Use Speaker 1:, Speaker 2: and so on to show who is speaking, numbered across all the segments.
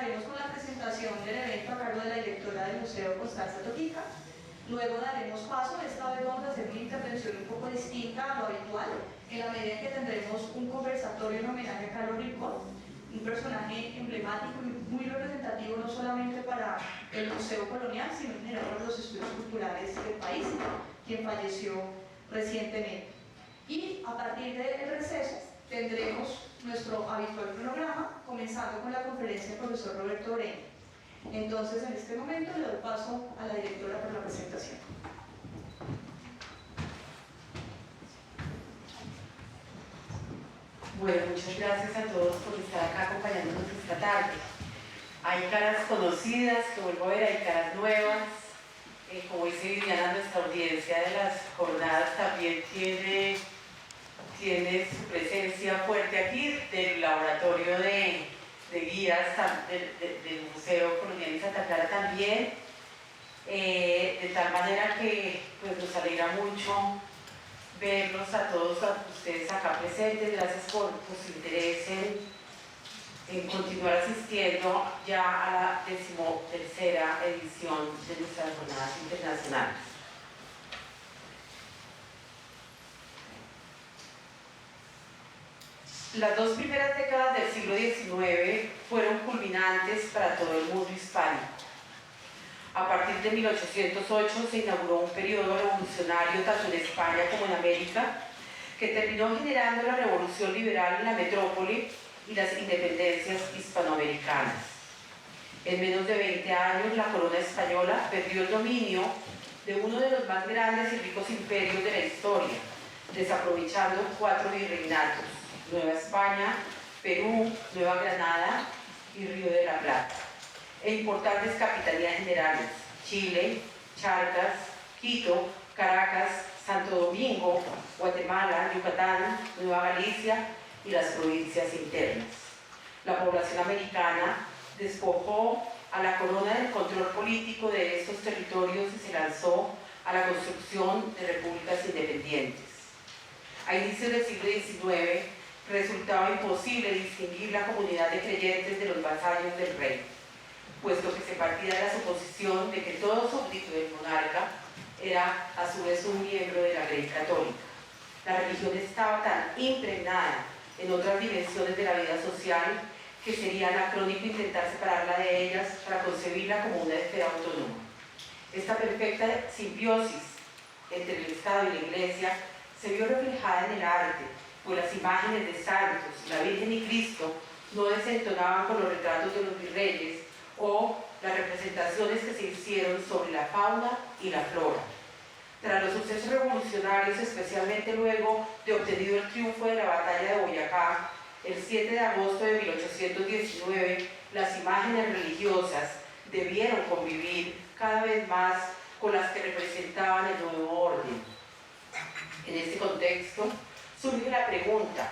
Speaker 1: comenzaremos con la presentación del evento a cargo de la directora del Museo, Constanza Toquica. Luego daremos paso, esta vez vamos a hacer una intervención un poco distinta a lo habitual, en la medida en que tendremos un conversatorio en homenaje a Carlos Rincón, un personaje emblemático y muy representativo no solamente para el Museo Colonial, sino en general para los estudios culturales del país, quien falleció recientemente. Y a partir del receso tendremos nuestro habitual cronograma, comenzando con la conferencia del profesor Roberto Oreña. Entonces, en este momento le doy paso a la directora para la presentación.
Speaker 2: Bueno, muchas gracias a todos por estar acá acompañándonos esta tarde. Hay caras conocidas que vuelvo a ver, hay caras nuevas. Como dice Viviana, nuestra audiencia de las jornadas también tiene su presencia fuerte aquí, del laboratorio de guías del Museo Colonial de Santa Clara también, de tal manera que pues, nos alegra mucho verlos a todos ustedes acá presentes. Gracias por su interés en continuar asistiendo ya a la 13ª edición de nuestras jornadas internacionales. Las 2 primeras décadas del siglo XIX fueron culminantes para todo el mundo hispánico. A partir de 1808 se inauguró un periodo revolucionario tanto en España como en América, que terminó generando la revolución liberal en la metrópoli y las independencias hispanoamericanas. En menos de 20 años, la corona española perdió el dominio de uno de los más grandes y ricos imperios de la historia, desaprovechando 4 virreinatos: Nueva España, Perú, Nueva Granada y Río de la Plata, e importantes capitanías generales: Chile, Charcas, Quito, Caracas, Santo Domingo, Guatemala, Yucatán, Nueva Galicia y las provincias internas. La población americana despojó a la corona del control político de estos territorios y se lanzó a la construcción de repúblicas independientes. A inicios del siglo XIX resultaba imposible distinguir la comunidad de creyentes de los vasallos del rey, puesto que se partía de la suposición de que todo súbdito del monarca era a su vez un miembro de la Grey Católica. La religión estaba tan impregnada en otras dimensiones de la vida social que sería anacrónico intentar separarla de ellas para concebirla como una esfera autónoma. Esta perfecta simbiosis entre el Estado y la Iglesia se vio reflejada en el arte, pues las imágenes de santos, la Virgen y Cristo no desentonaban con los retratos de los virreyes o las representaciones que se hicieron sobre la fauna y la flora. Tras los sucesos revolucionarios, especialmente luego de obtenido el triunfo de la batalla de Boyacá, el 7 de agosto de 1819, las imágenes religiosas debieron convivir cada vez más con las que representaban el nuevo orden. En este contexto, surge la pregunta: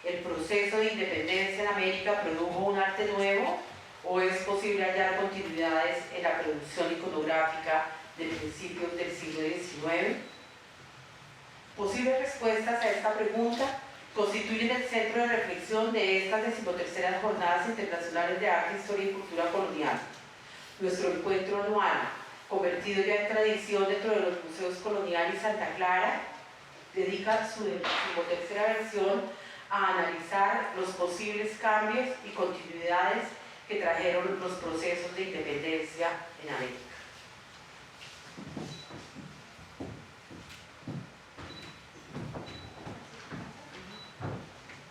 Speaker 2: ¿el proceso de independencia en América produjo un arte nuevo o es posible hallar continuidades en la producción iconográfica de principios del siglo XIX? Posibles respuestas a esta pregunta constituyen el centro de reflexión de estas 13ª Jornadas Internacionales de Arte, Historia y Cultura Colonial. Nuestro encuentro anual, convertido ya en tradición dentro de los museos Colonial y Santa Clara, dedica su 13ª versión a analizar los posibles cambios y continuidades que trajeron los procesos de independencia en América.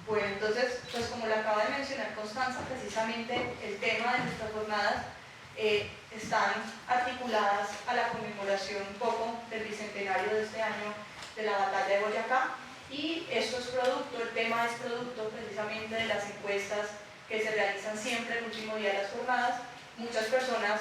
Speaker 1: Bueno, entonces, pues como lo acaba de mencionar Constanza, precisamente el tema de nuestras jornadas están articuladas a la conmemoración un poco del bicentenario de este año de la batalla de Boyacá, y esto es producto, el tema es producto precisamente de las encuestas que se realizan siempre el último día de las jornadas. Muchas personas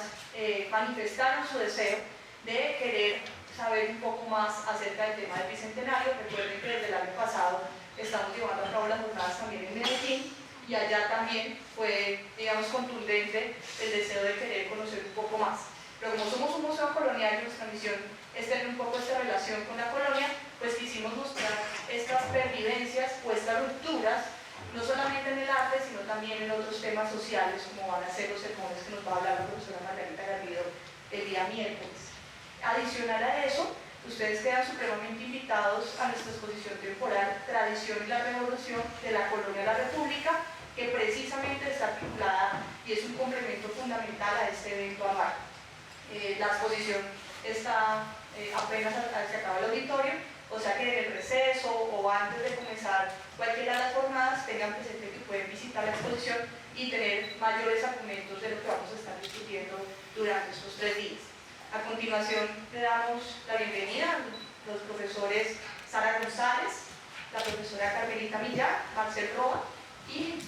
Speaker 1: manifestaron su deseo de querer saber un poco más acerca del tema del bicentenario. Recuerden que desde el año pasado estamos llevando a cabo las jornadas también en Medellín, y allá también fue, digamos, contundente el deseo de querer conocer un poco más. Pero como somos un museo colonial y nuestra misión es tener un poco esta relación con la colonia, pues quisimos mostrar estas pervivencias o estas rupturas no solamente en el arte, sino también en otros temas sociales, como van a ser los sermones que nos va a hablar la profesora Margarita Garrido el día miércoles. Adicional a eso, ustedes quedan supremamente invitados a nuestra exposición temporal Tradición y la Revolución de la Colonia a la República, que precisamente está articulada y es un complemento fundamental a este evento anual. La exposición está apenas se acaba el auditorio, o sea que en el receso o antes de comenzar cualquiera de las jornadas tengan presente que pueden visitar la exposición y tener mayores argumentos de lo que vamos a estar discutiendo durante estos 3 días. A continuación le damos la bienvenida a los profesores Sara González, la profesora Carmelita Millán, Marcel Roa y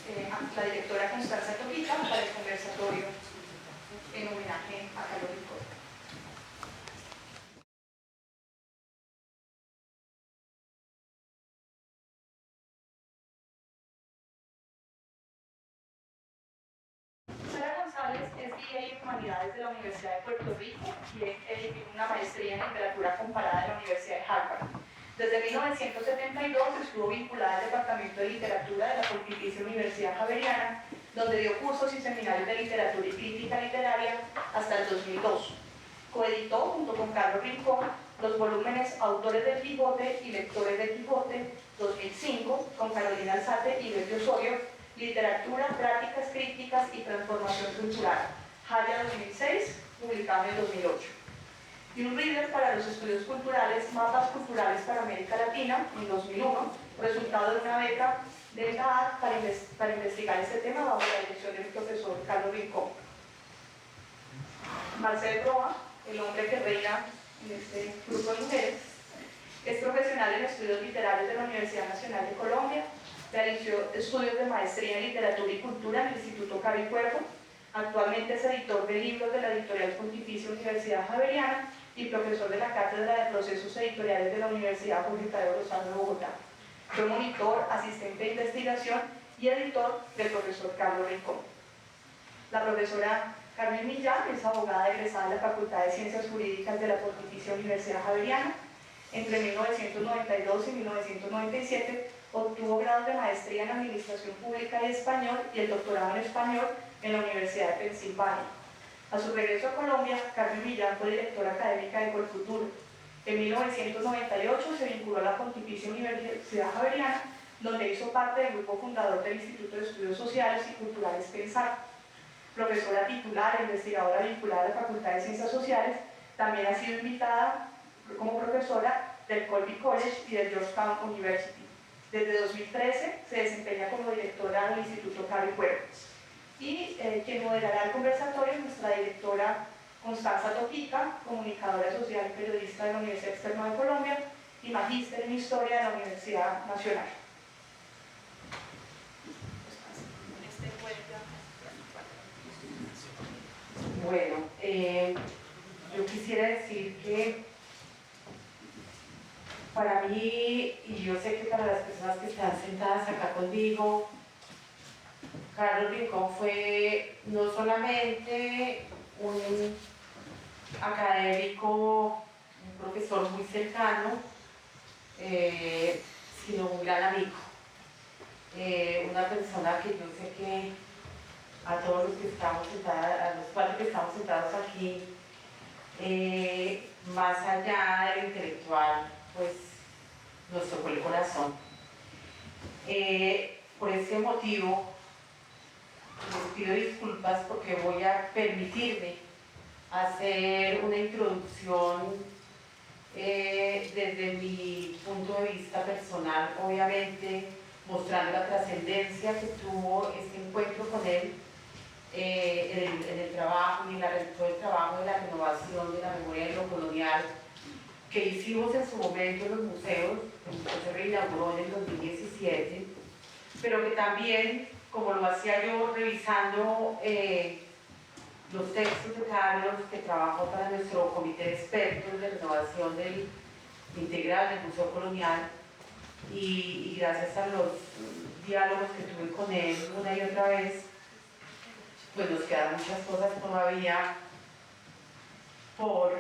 Speaker 1: la directora Constanza Toquita para el conversatorio en homenaje a Carlos Rincón. Sara González es guía en Humanidades de la Universidad de Puerto Rico y tiene una maestría en Literatura Comparada de la Universidad de Harvard. Desde 1972 estuvo vinculada al Departamento de Literatura de la Pontificia Universidad Javeriana, donde dio cursos y seminarios de literatura y crítica literaria hasta el 2002. Coeditó, junto con Carlos Rincón, los volúmenes Autores del Quijote y Lectores del Quijote 2005, con Carolina Alzate y Betty Osorio, Literatura, Prácticas Críticas y Transformación Cultural, Jaya 2006, publicado en el 2008. Y un reader para los estudios culturales, Mapas Culturales para América Latina, en 2001, resultado de una beca del GAAD para investigar este tema bajo la dirección del profesor Carlos Rincón. Marcel Roa, el hombre que reina en este grupo de mujeres, es profesional en estudios literarios de la Universidad Nacional de Colombia, realizó estudios de maestría en literatura y cultura en el Instituto Caro y Cuervo, actualmente es editor de libros de la editorial Pontificia Universidad Javeriana y profesor de la Cátedra de Procesos Editoriales de la Universidad Jorge Tadeo Lozano de Bogotá. Fue monitor, asistente de investigación y editor del profesor Carlos Rincón. La profesora Carmen Millán es abogada egresada de la Facultad de Ciencias Jurídicas de la Pontificia Universidad Javeriana. Entre 1992 y 1997 obtuvo grados de maestría en Administración Pública y Español y el doctorado en Español en la Universidad de Pensilvania. A su regreso a Colombia, Carmen Millán fue directora académica de Colfuturo. En 1998 se vinculó a la Pontificia Universidad Javeriana, donde hizo parte del grupo fundador del Instituto de Estudios Sociales y Culturales Pensar. Profesora titular e investigadora vinculada a la Facultad de Ciencias Sociales, también ha sido invitada como profesora del Colby College y del Georgetown University. Desde 2013 se desempeña como directora del Instituto Caro y Cuervo. Y quien moderará el conversatorio es nuestra directora Constanza Toquita, comunicadora social y periodista de la Universidad Externa de Colombia y magíster en Historia de la Universidad Nacional.
Speaker 2: Bueno, yo quisiera decir que para mí, y yo sé que para las personas que están sentadas acá conmigo, Carlos Rincón fue no solamente un académico, un profesor muy cercano, sino un gran amigo. Una persona que yo sé que a todos los que estamos sentados, a los 4 que estamos sentados aquí, más allá de lo intelectual, pues nos tocó el corazón. Por ese motivo, les pido disculpas porque voy a permitirme hacer una introducción desde mi punto de vista personal, obviamente mostrando la trascendencia que tuvo este encuentro con él en el trabajo y todo el trabajo de la renovación de la memoria de lo colonial que hicimos en su momento en los museos, que se reinauguró en el 2017, pero que también, como lo hacía yo revisando los textos de Carlos, que trabajó para nuestro comité de expertos de renovación integral del Museo Colonial, y gracias a los diálogos que tuve con él una y otra vez, pues nos quedan muchas cosas todavía por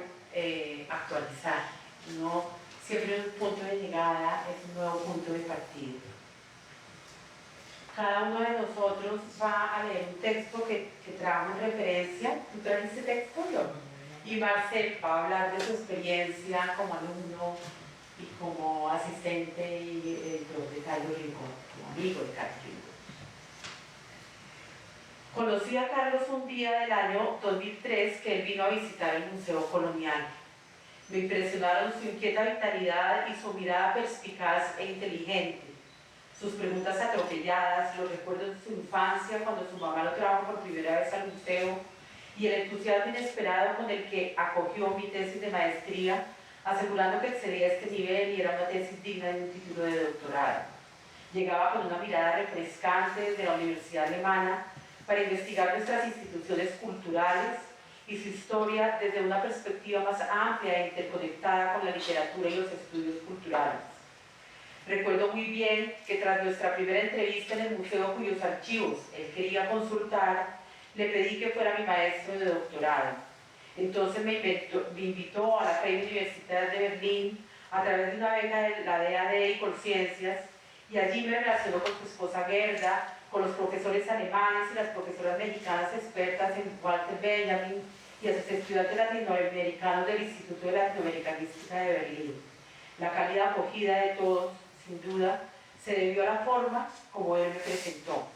Speaker 2: actualizar, ¿no? Siempre un punto de llegada es un nuevo punto de partida. cada uno de nosotros va a leer un texto que trajo en referencia. ¿Tú trajiste texto, yo? Y Marcel va a hablar de su experiencia como alumno y como asistente y editor de Carlos Rincón, como amigo de Carlos Rincón. Conocí a Carlos un día del año 2003 que él vino a visitar el Museo Colonial. Me impresionaron su inquieta vitalidad y su mirada perspicaz e inteligente, sus preguntas atropelladas, los recuerdos de su infancia cuando su mamá lo trajo por primera vez al museo y el entusiasmo inesperado con el que acogió mi tesis de maestría, asegurando que excedía este nivel y era una tesis digna de un título de doctorado. Llegaba con una mirada refrescante desde la Universidad Alemana para investigar nuestras instituciones culturales y su historia desde una perspectiva más amplia e interconectada con la literatura y los estudios culturales. Recuerdo muy bien que tras nuestra primera entrevista en el museo cuyos archivos él quería consultar, le pedí que fuera mi maestro de doctorado. Entonces me invitó a la Freie Universität de Berlín a través de una beca de la DAD y Conciencias, y allí me relacionó con su esposa Gerda, con los profesores alemanes y las profesoras mexicanas expertas en Walter Benjamin y a sus estudiantes latinoamericanos del Instituto de Latinoamericanística de Berlín. La cálida acogida de todos, sin duda, se debió a la forma como él me presentó.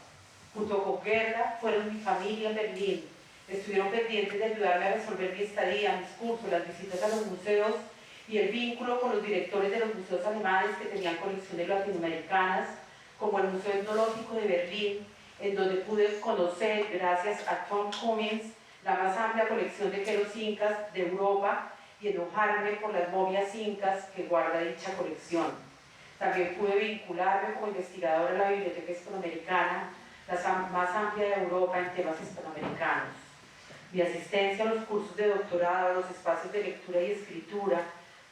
Speaker 2: Junto con Gerda fueron mi familia en Berlín. Estuvieron pendientes de ayudarme a resolver mi estadía, mis cursos, las visitas a los museos y el vínculo con los directores de los museos alemanes que tenían colecciones latinoamericanas, como el Museo Etnológico de Berlín, en donde pude conocer, gracias a Tom Cummins, la más amplia colección de queros incas de Europa y enojarme por las momias incas que guarda dicha colección. También pude vincularme como investigadora en la Biblioteca Hispanoamericana, la más amplia de Europa en temas hispanoamericanos. Mi asistencia a los cursos de doctorado, a los espacios de lectura y escritura,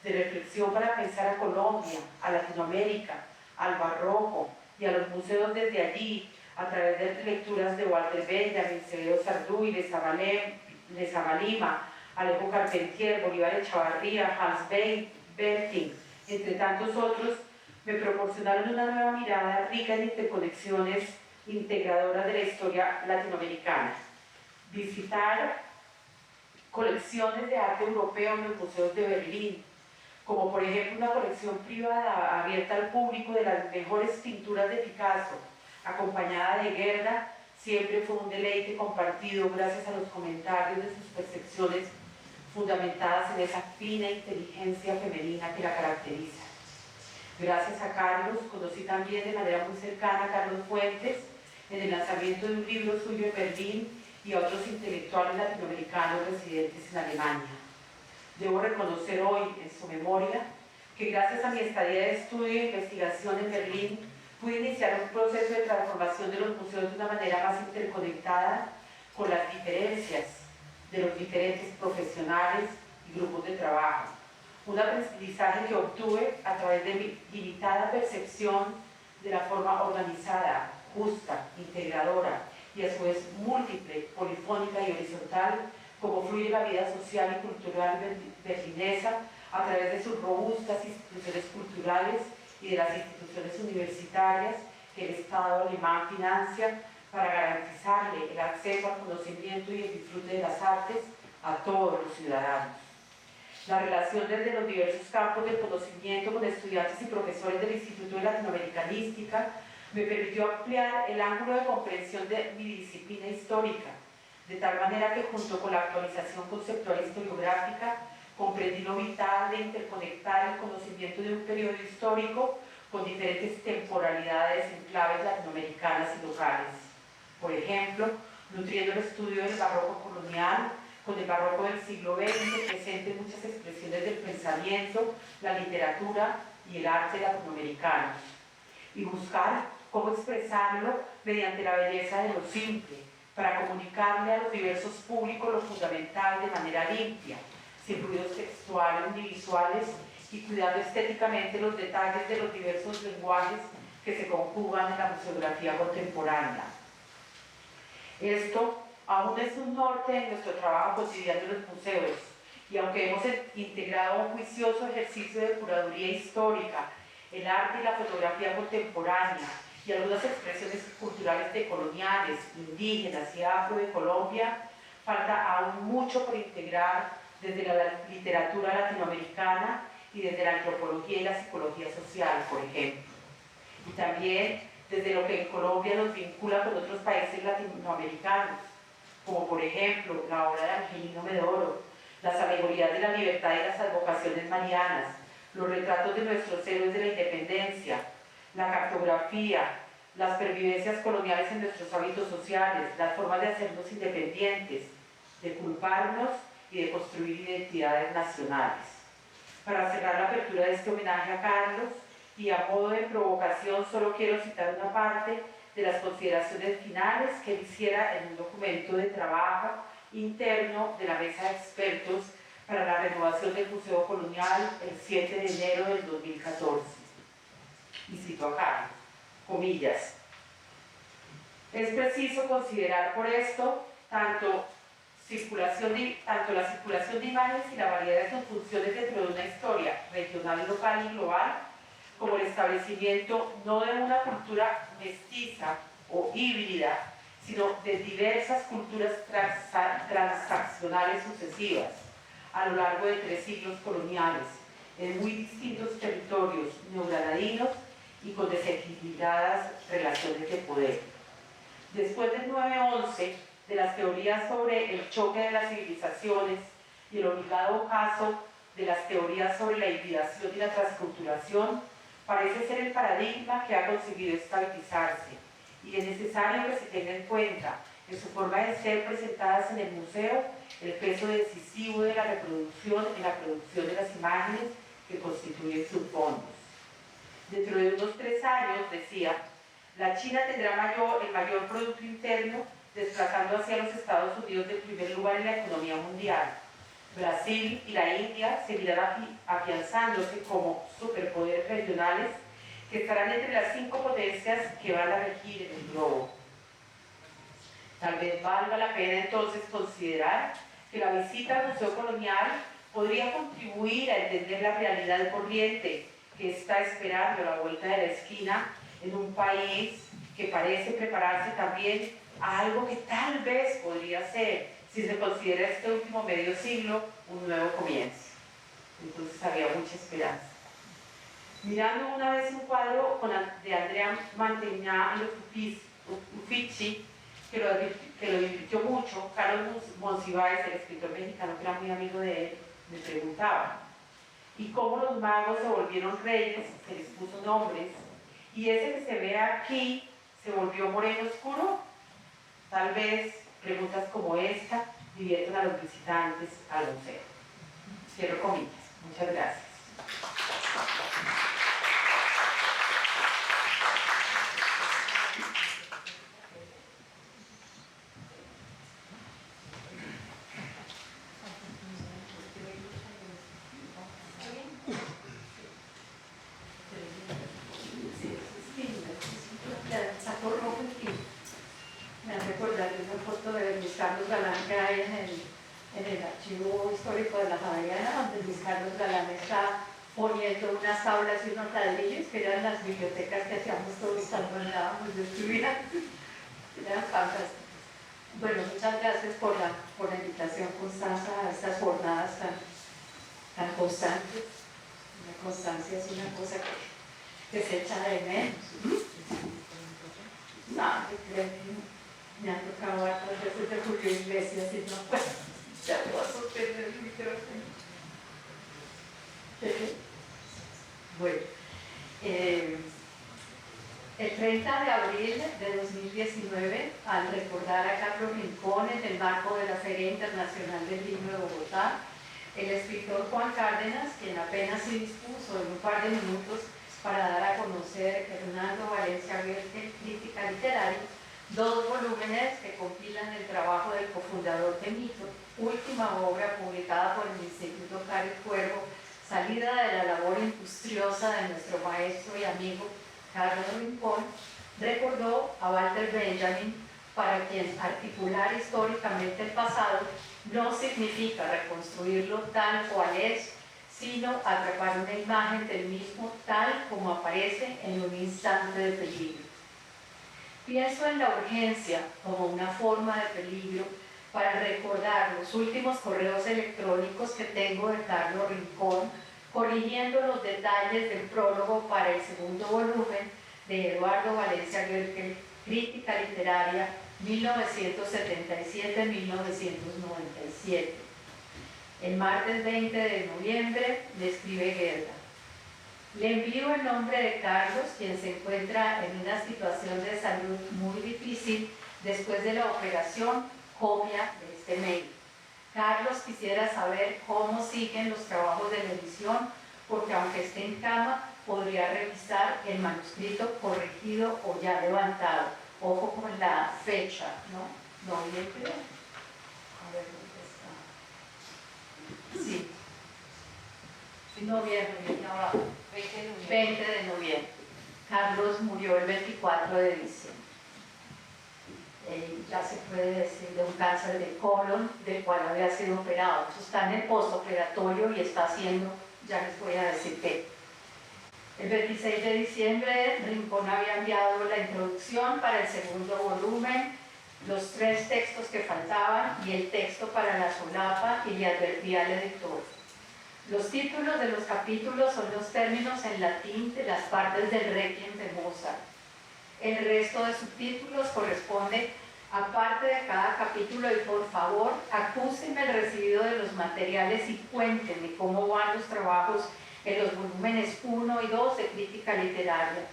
Speaker 2: de reflexión para pensar a Colombia, a Latinoamérica, al barroco y a los museos desde allí, a través de lecturas de Walter Benjamin, Severo Sarduy, Lezama Lima, Alejo Carpentier, Bolívar Echavarría, Hans Berting, entre tantos otros, me proporcionaron una nueva mirada rica en interconexiones integradoras de la historia latinoamericana. Visitar colecciones de arte europeo en los museos de Berlín, como por ejemplo una colección privada abierta al público de las mejores pinturas de Picasso, acompañada de Gerda, siempre fue un deleite compartido gracias a los comentarios de sus percepciones fundamentadas en esa fina inteligencia femenina que la caracteriza. Gracias a Carlos, conocí también de manera muy cercana a Carlos Fuentes en el lanzamiento de un libro suyo en Berlín y a otros intelectuales latinoamericanos residentes en Alemania. Debo reconocer hoy, en su memoria, que gracias a mi estadía de estudio e investigación en Berlín, pude iniciar un proceso de transformación de los museos de una manera más interconectada con las diferencias de los diferentes profesionales y grupos de trabajo. Un aprendizaje que obtuve a través de mi limitada percepción de la forma organizada, justa, integradora y a su vez múltiple, polifónica y horizontal, como fluye la vida social y cultural berlinesa a través de sus robustas instituciones culturales y de las instituciones universitarias que el Estado alemán financia para garantizarle el acceso al conocimiento y el disfrute de las artes a todos los ciudadanos. La relación desde los diversos campos del conocimiento con estudiantes y profesores del Instituto de Latinoamericanística me permitió ampliar el ángulo de comprensión de mi disciplina histórica, de tal manera que junto con la actualización conceptual historiográfica comprendí lo vital de interconectar el conocimiento de un periodo histórico con diferentes temporalidades en claves latinoamericanas y locales. Por ejemplo, nutriendo el estudio del barroco colonial con el barroco del siglo XX, presente en muchas expresiones del pensamiento, la literatura y el arte latinoamericanos, y buscar cómo expresarlo mediante la belleza de lo simple, para comunicarle a los diversos públicos lo fundamental de manera limpia, sin ruidos textuales ni visuales, y cuidando estéticamente los detalles de los diversos lenguajes que se conjugan en la museografía contemporánea. Esto aún es un norte en nuestro trabajo cotidiano en los museos, y aunque hemos integrado un juicioso ejercicio de curaduría histórica, el arte y la fotografía contemporánea, y algunas expresiones culturales decoloniales, indígenas y afro de Colombia, falta aún mucho por integrar desde la literatura latinoamericana y desde la antropología y la psicología social, por ejemplo. Y también desde lo que en Colombia nos vincula con otros países latinoamericanos, como por ejemplo la obra de Angelino Medoro, las alegorías de la libertad y las advocaciones marianas, los retratos de nuestros héroes de la independencia, la cartografía, las pervivencias coloniales en nuestros hábitos sociales, las formas de hacernos independientes, de culparnos y de construir identidades nacionales. Para cerrar la apertura de este homenaje a Carlos, y a modo de provocación solo quiero citar una parte de las consideraciones finales que él hiciera en un documento de trabajo interno de la Mesa de Expertos para la renovación del Museo Colonial el 7 de enero del 2014. Y cito a Carlos, comillas: es preciso considerar por esto tanto la circulación de imágenes y la variedad de sus funciones dentro de una historia regional, local y global, como el establecimiento no de una cultura mestiza o híbrida, sino de diversas culturas transaccionales sucesivas a lo largo de 3 siglos coloniales, en muy distintos territorios neogranadinos y con desequilibradas relaciones de poder. Después del 9/11, de las teorías sobre el choque de las civilizaciones y el obligado caso de las teorías sobre la hibridación y la transculturación, parece ser el paradigma que ha conseguido estabilizarse, y es necesario que se tenga en cuenta en su forma de ser presentadas en el museo el peso decisivo de la reproducción en la producción de las imágenes que constituyen sus fondos. Dentro de unos 3 años, decía, la China tendrá el mayor Producto Interno, desplazando hacia los Estados Unidos del primer lugar en la economía mundial. Brasil y la India seguirán afianzándose como superpoderes regionales que estarán entre las 5 potencias que van a regir en el globo. Tal vez valga la pena entonces considerar que la visita al Museo Colonial podría contribuir a entender la realidad corriente que está esperando a la vuelta de la esquina en un país que parece prepararse también a algo que tal vez podría ser, si se considera este último medio siglo, un nuevo comienzo. Entonces había mucha esperanza. Mirando una vez un cuadro de Andrea Mantegna y Uffizi, que lo divirtió mucho, Carlos Monsiváis, el escritor mexicano que era muy amigo de él, me preguntaba: ¿y cómo los magos se volvieron reyes? Se les puso nombres, y ese que se ve aquí se volvió moreno oscuro. Tal vez preguntas como esta divierten a los visitantes al museo. Cierro comillas. Muchas gracias.
Speaker 3: Carlos Galán que hay en el archivo histórico de la Javeriana, donde Luis Carlos Galán está poniendo unas tablas y unos ladrillos que eran las bibliotecas que hacíamos todos cuando andábamos de estudiar. Eran fantásticas. Bueno, muchas gracias por la invitación, Constanza, a estas jornadas tan constantes. La constancia es una cosa que se echa de menos. No, me han tocado hartas veces de Julio Iglesias y no puedo, ya voy a sostener el micrófono. Bueno, el 30 de abril de 2019, al recordar a Carlos Rincón en el marco de la Feria Internacional del Libro de Bogotá, el escritor Juan Cárdenas, quien apenas se dispuso en un par de minutos para dar a conocer Hernando Valencia Huerta, crítica literaria, 2 volúmenes que compilan el trabajo del cofundador de Mito, última obra publicada por el Instituto Caro Cuervo, salida de la labor industriosa de nuestro maestro y amigo Carlos Rincón, recordó a Walter Benjamin, para quien articular históricamente el pasado no significa reconstruirlo tal cual es, sino atrapar una imagen del mismo tal como aparece en un instante de peligro. Pienso en la urgencia como una forma de peligro para recordar los últimos correos electrónicos que tengo de Carlos Rincón, corrigiendo los detalles del prólogo para el segundo volumen de Eduardo Valencia Goelkel, Crítica Literaria 1977-1997. El martes 20 de noviembre le escribe Gerda: le envío en nombre de Carlos, quien se encuentra en una situación de salud muy difícil después de la operación, copia de este mail. Carlos quisiera saber cómo siguen los trabajos de la edición, porque aunque esté en cama, podría revisar el manuscrito corregido o ya levantado. Ojo con la fecha, ¿no? Noviembre. A ver dónde está. Sí. Noviembre, aquí abajo. 20 de noviembre. Carlos murió el 24 de diciembre. Ya se puede decir de un cáncer de colon del cual había sido operado. Está en el postoperatorio y está haciendo, ya les voy a decir qué. El 26 de diciembre Rincón había enviado la introducción para el segundo volumen, los 3 textos que faltaban y el texto para la solapa, y le advertía al editor: los títulos de los capítulos son los términos en latín de las partes del Requiem de Mozart. El resto de subtítulos corresponde a parte de cada capítulo y por favor acúsenme el recibido de los materiales y cuéntenme cómo van los trabajos en los volúmenes 1 y 2 de Crítica Literaria.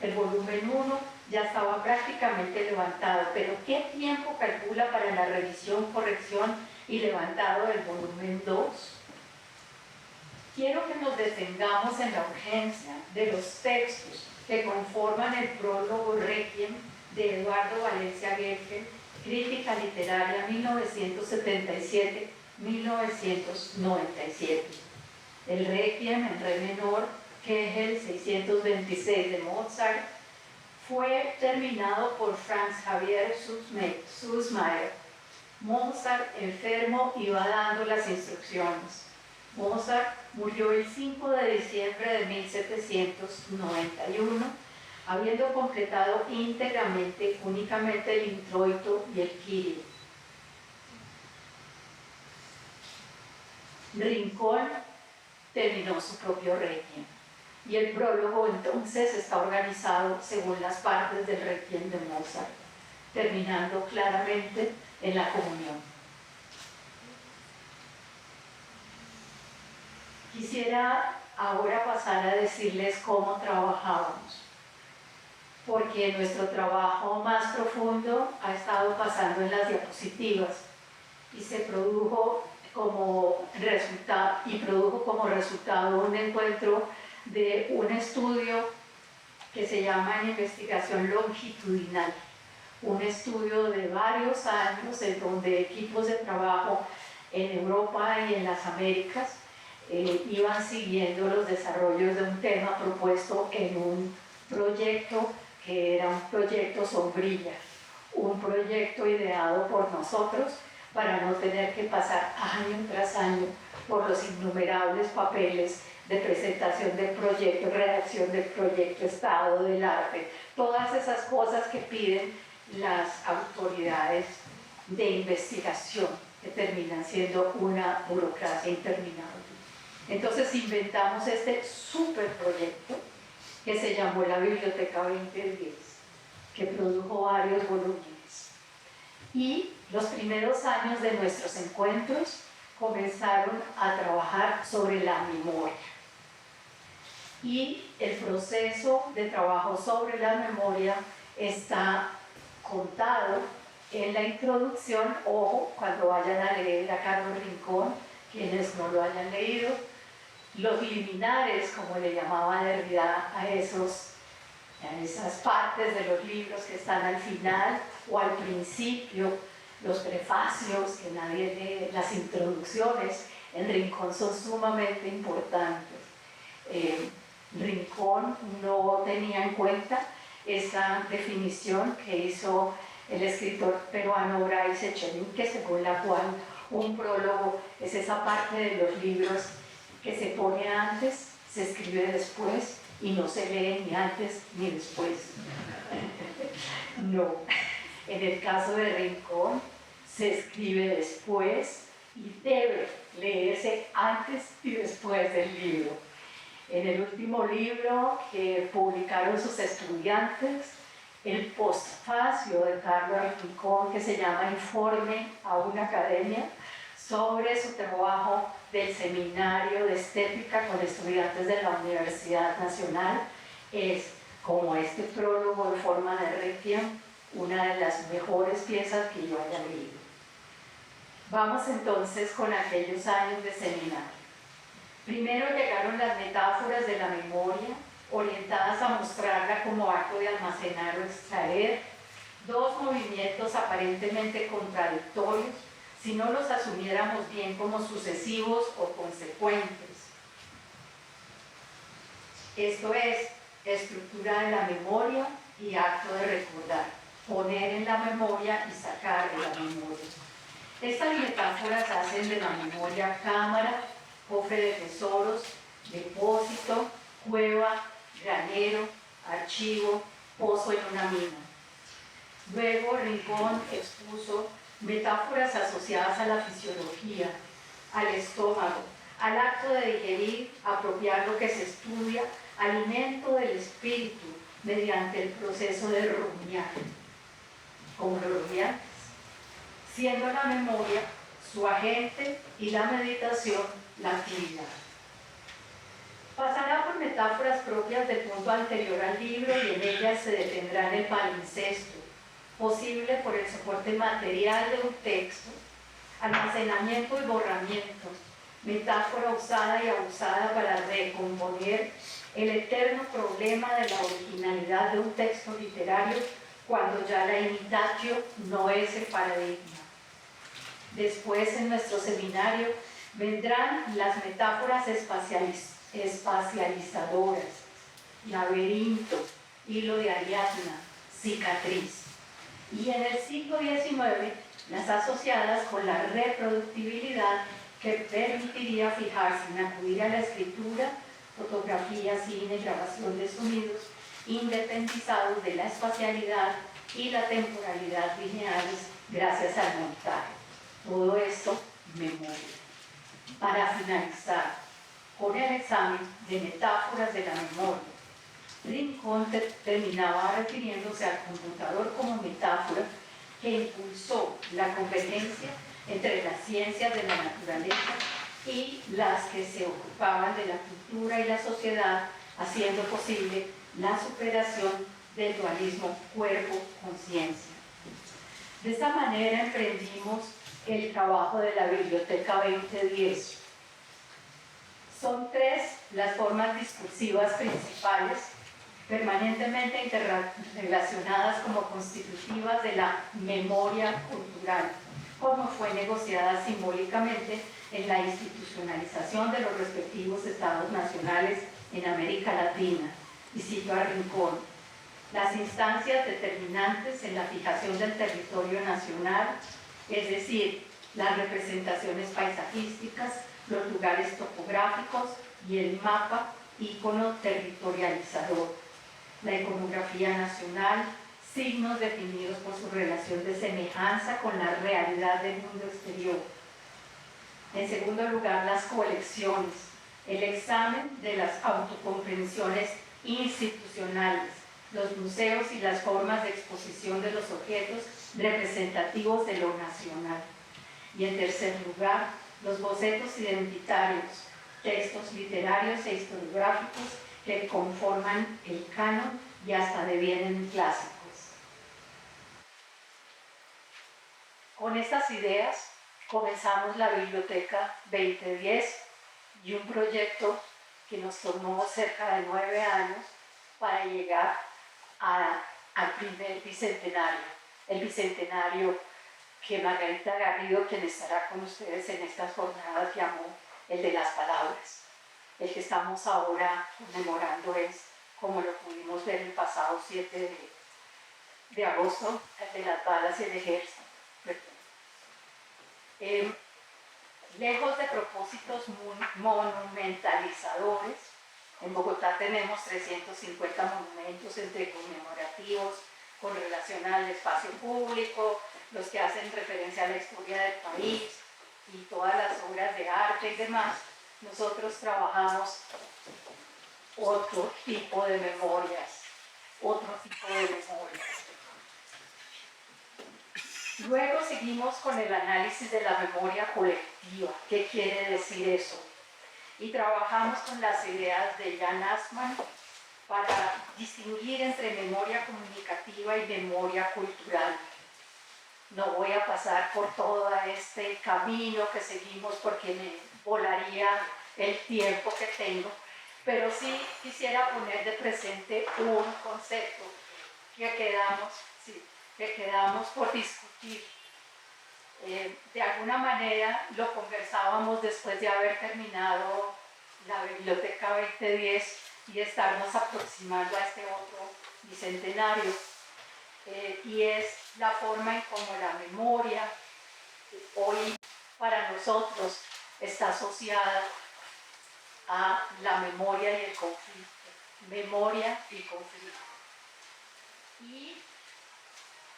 Speaker 3: El volumen 1 ya estaba prácticamente levantado, pero ¿qué tiempo calcula para la revisión, corrección y levantado del volumen 2? Quiero que nos detengamos en la urgencia de los textos que conforman el prólogo Requiem de Eduardo Valencia Goelkel, Crítica Literaria 1977-1997. El Requiem en re menor, que es el 626 de Mozart, fue terminado por Franz Xaver Süssmayr. Mozart, enfermo, iba dando las instrucciones. Mozart murió el 5 de diciembre de 1791, habiendo completado íntegramente únicamente el introito y el Kyrie. Rincón terminó su propio Requiem, y el prólogo entonces está organizado según las partes del Requiem de Mozart, terminando claramente en la comunión. Quisiera ahora pasar a decirles cómo trabajábamos, porque nuestro trabajo más profundo ha estado pasando en las diapositivas y se produjo como resultado un encuentro de un estudio que se llama investigación longitudinal, un estudio de varios años en donde equipos de trabajo en Europa y en las Américas iban siguiendo los desarrollos de un tema propuesto en un proyecto que era un proyecto sombrilla, un proyecto ideado por nosotros para no tener que pasar año tras año por los innumerables papeles de presentación del proyecto, redacción del proyecto, estado del arte, todas esas cosas que piden las autoridades de investigación, que terminan siendo una burocracia interminable. Entonces inventamos este superproyecto que se llamó la Biblioteca 2010, que produjo varios volúmenes. Y los primeros años de nuestros encuentros comenzaron a trabajar sobre la memoria. Y el proceso de trabajo sobre la memoria está contado en la introducción, o cuando vayan a leer a Carlos Rincón, quienes no lo hayan leído, los liminares, como le llamaba Derrida a esas partes de los libros que están al final o al principio, los prefacios que nadie lee, las introducciones, en Rincón son sumamente importantes. Rincón no tenía en cuenta esa definición que hizo el escritor peruano Bryce Echenique, según la cual un prólogo es esa parte de los libros que se pone antes, se escribe después y no se lee ni antes ni después. No, en el caso de Rincón se escribe después y debe leerse antes y después del libro. En el último libro que publicaron sus estudiantes, el postfacio de Carlos Rincón, que se llama Informe a una academia, sobre su trabajo del seminario de estética con estudiantes de la Universidad Nacional, es, como este prólogo en forma de requiem, una de las mejores piezas que yo haya leído. Vamos entonces con aquellos años de seminario. Primero llegaron las metáforas de la memoria, orientadas a mostrarla como acto de almacenar o extraer, dos movimientos aparentemente contradictorios, si no los asumiéramos bien como sucesivos o consecuentes. Esto es, estructura de la memoria y acto de recordar, poner en la memoria y sacar de la memoria. Estas metáforas hacen de la memoria cámara, cofre de tesoros, depósito, cueva, granero, archivo, pozo en una mina. Luego Rincón expuso metáforas asociadas a la fisiología, al estómago, al acto de digerir, apropiar lo que se estudia, alimento del espíritu mediante el proceso de rumiar, como los rumiantes, siendo la memoria su agente y la meditación la actividad. Pasará por metáforas propias del punto anterior al libro y en ellas se detendrá en el palincesto, posible por el soporte material de un texto, almacenamiento y borramiento, metáfora usada y abusada para recomponer el eterno problema de la originalidad de un texto literario cuando ya la imitatio no es el paradigma. Después en nuestro seminario vendrán las metáforas espacializadoras, laberinto, hilo de Ariadna, cicatriz. Y en el siglo XIX, las asociadas con la reproductibilidad que permitiría fijar sin acudir a la escritura, fotografía, cine, grabación de sonidos, independizados de la espacialidad y la temporalidad lineales gracias al montaje. Todo esto, memoria. Para finalizar, con el examen de metáforas de la memoria, Rincón terminaba refiriéndose al computador como metáfora que impulsó la convergencia entre las ciencias de la naturaleza y las que se ocupaban de la cultura y la sociedad, haciendo posible la superación del dualismo cuerpo-conciencia. De esta manera emprendimos el trabajo de la Biblioteca 2010. Son tres las formas discursivas principales, permanentemente interrelacionadas como constitutivas de la memoria cultural, como fue negociada simbólicamente en la institucionalización de los respectivos estados nacionales en América Latina, y cito a Rincón: las instancias determinantes en la fijación del territorio nacional, es decir, las representaciones paisajísticas, los lugares topográficos y el mapa, ícono territorializador, la iconografía nacional, signos definidos por su relación de semejanza con la realidad del mundo exterior. En segundo lugar, las colecciones, el examen de las autocomprensiones institucionales, los museos y las formas de exposición de los objetos representativos de lo nacional. Y en tercer lugar, los bocetos identitarios, textos literarios e historiográficos que conforman el canon y hasta devienen clásicos. Con estas ideas comenzamos la Biblioteca 2010 y un proyecto que nos tomó cerca de 9 años para llegar al primer bicentenario, el bicentenario que Margarita Garrido, quien estará con ustedes en estas jornadas, llamó el de las palabras. El que estamos ahora conmemorando es, como lo pudimos ver el pasado 7 de agosto, el de las balas y el ejército. Lejos de propósitos monumentalizadores, en Bogotá tenemos 350 monumentos entre conmemorativos, con relación al espacio público, los que hacen referencia a la historia del país y todas las obras de arte y demás. Nosotros trabajamos otro tipo de memorias, otro tipo de memorias. Luego seguimos con el análisis de la memoria colectiva. ¿Qué quiere decir eso? Y trabajamos con las ideas de Jan Assmann para distinguir entre memoria comunicativa y memoria cultural. No voy a pasar por todo este camino que seguimos porque me volaría el tiempo que tengo, pero sí quisiera poner de presente un concepto que quedamos por discutir. De alguna manera lo conversábamos después de haber terminado la Biblioteca 2010 y estarnos aproximando a este otro bicentenario. Y es la forma en cómo la memoria hoy para nosotros está asociada a la memoria y el conflicto. Memoria y conflicto. Y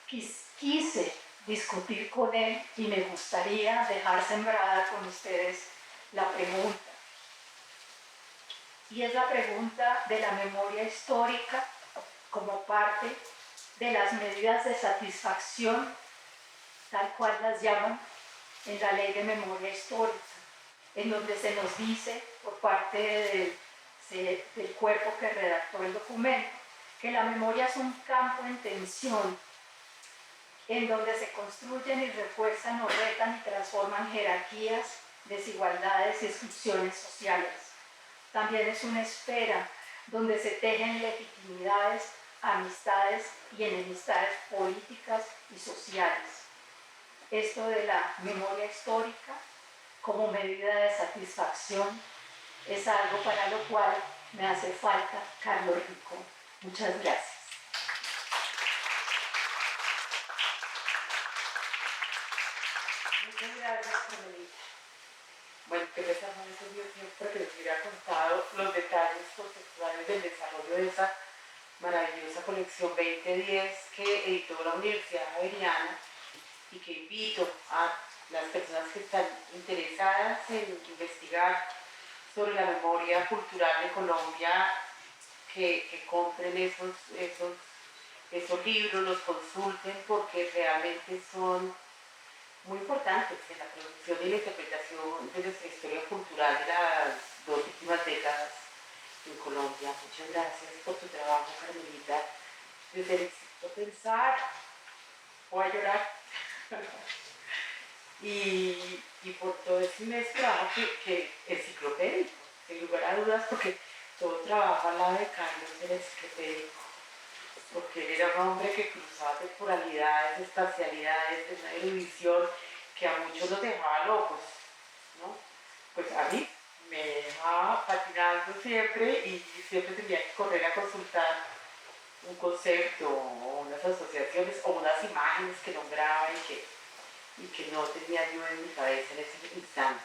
Speaker 3: quise discutir con él y me gustaría dejar sembrada con ustedes la pregunta. Y es la pregunta de la memoria histórica como parte de las medidas de satisfacción, tal cual las llaman en la Ley de Memoria Histórica, en donde se nos dice por parte del cuerpo que redactó el documento que la memoria es un campo en tensión en donde se construyen y refuerzan o retan y transforman jerarquías, desigualdades y exclusiones sociales. También es una esfera donde se tejen legitimidades, amistades y enemistades políticas y sociales. Esto de la memoria histórica como medida de satisfacción es algo para lo cual me hace falta Carlos Rico. Muchas gracias.
Speaker 2: Muchas gracias, Carmelita. Bueno, qué pesar no me dio tiempo para que les hubiera contado los detalles conceptuales del desarrollo de esa maravillosa colección 2010 que editó la Universidad Javeriana y que invito a las personas que están interesadas en investigar sobre la memoria cultural de Colombia que compren esos libros, los consulten porque realmente son muy importantes en la producción y la interpretación de nuestra historia cultural de las dos últimas décadas en Colombia. Muchas gracias por tu trabajo, Carmelita. Desde el éxito pensar, voy a llorar. y por todo ese inmenso trabajo que enciclopédico, sin lugar a dudas, porque todo trabajo al lado de Carlos era enciclopédico, porque él era un hombre que cruzaba temporalidades, espacialidades, de una erudición que a muchos los dejaba locos, ¿no? Pues a mí me dejaba patinando siempre y siempre tenía que correr a consultar un concepto o unas asociaciones o unas imágenes que nombraba y que no tenía yo en mi cabeza en ese instante.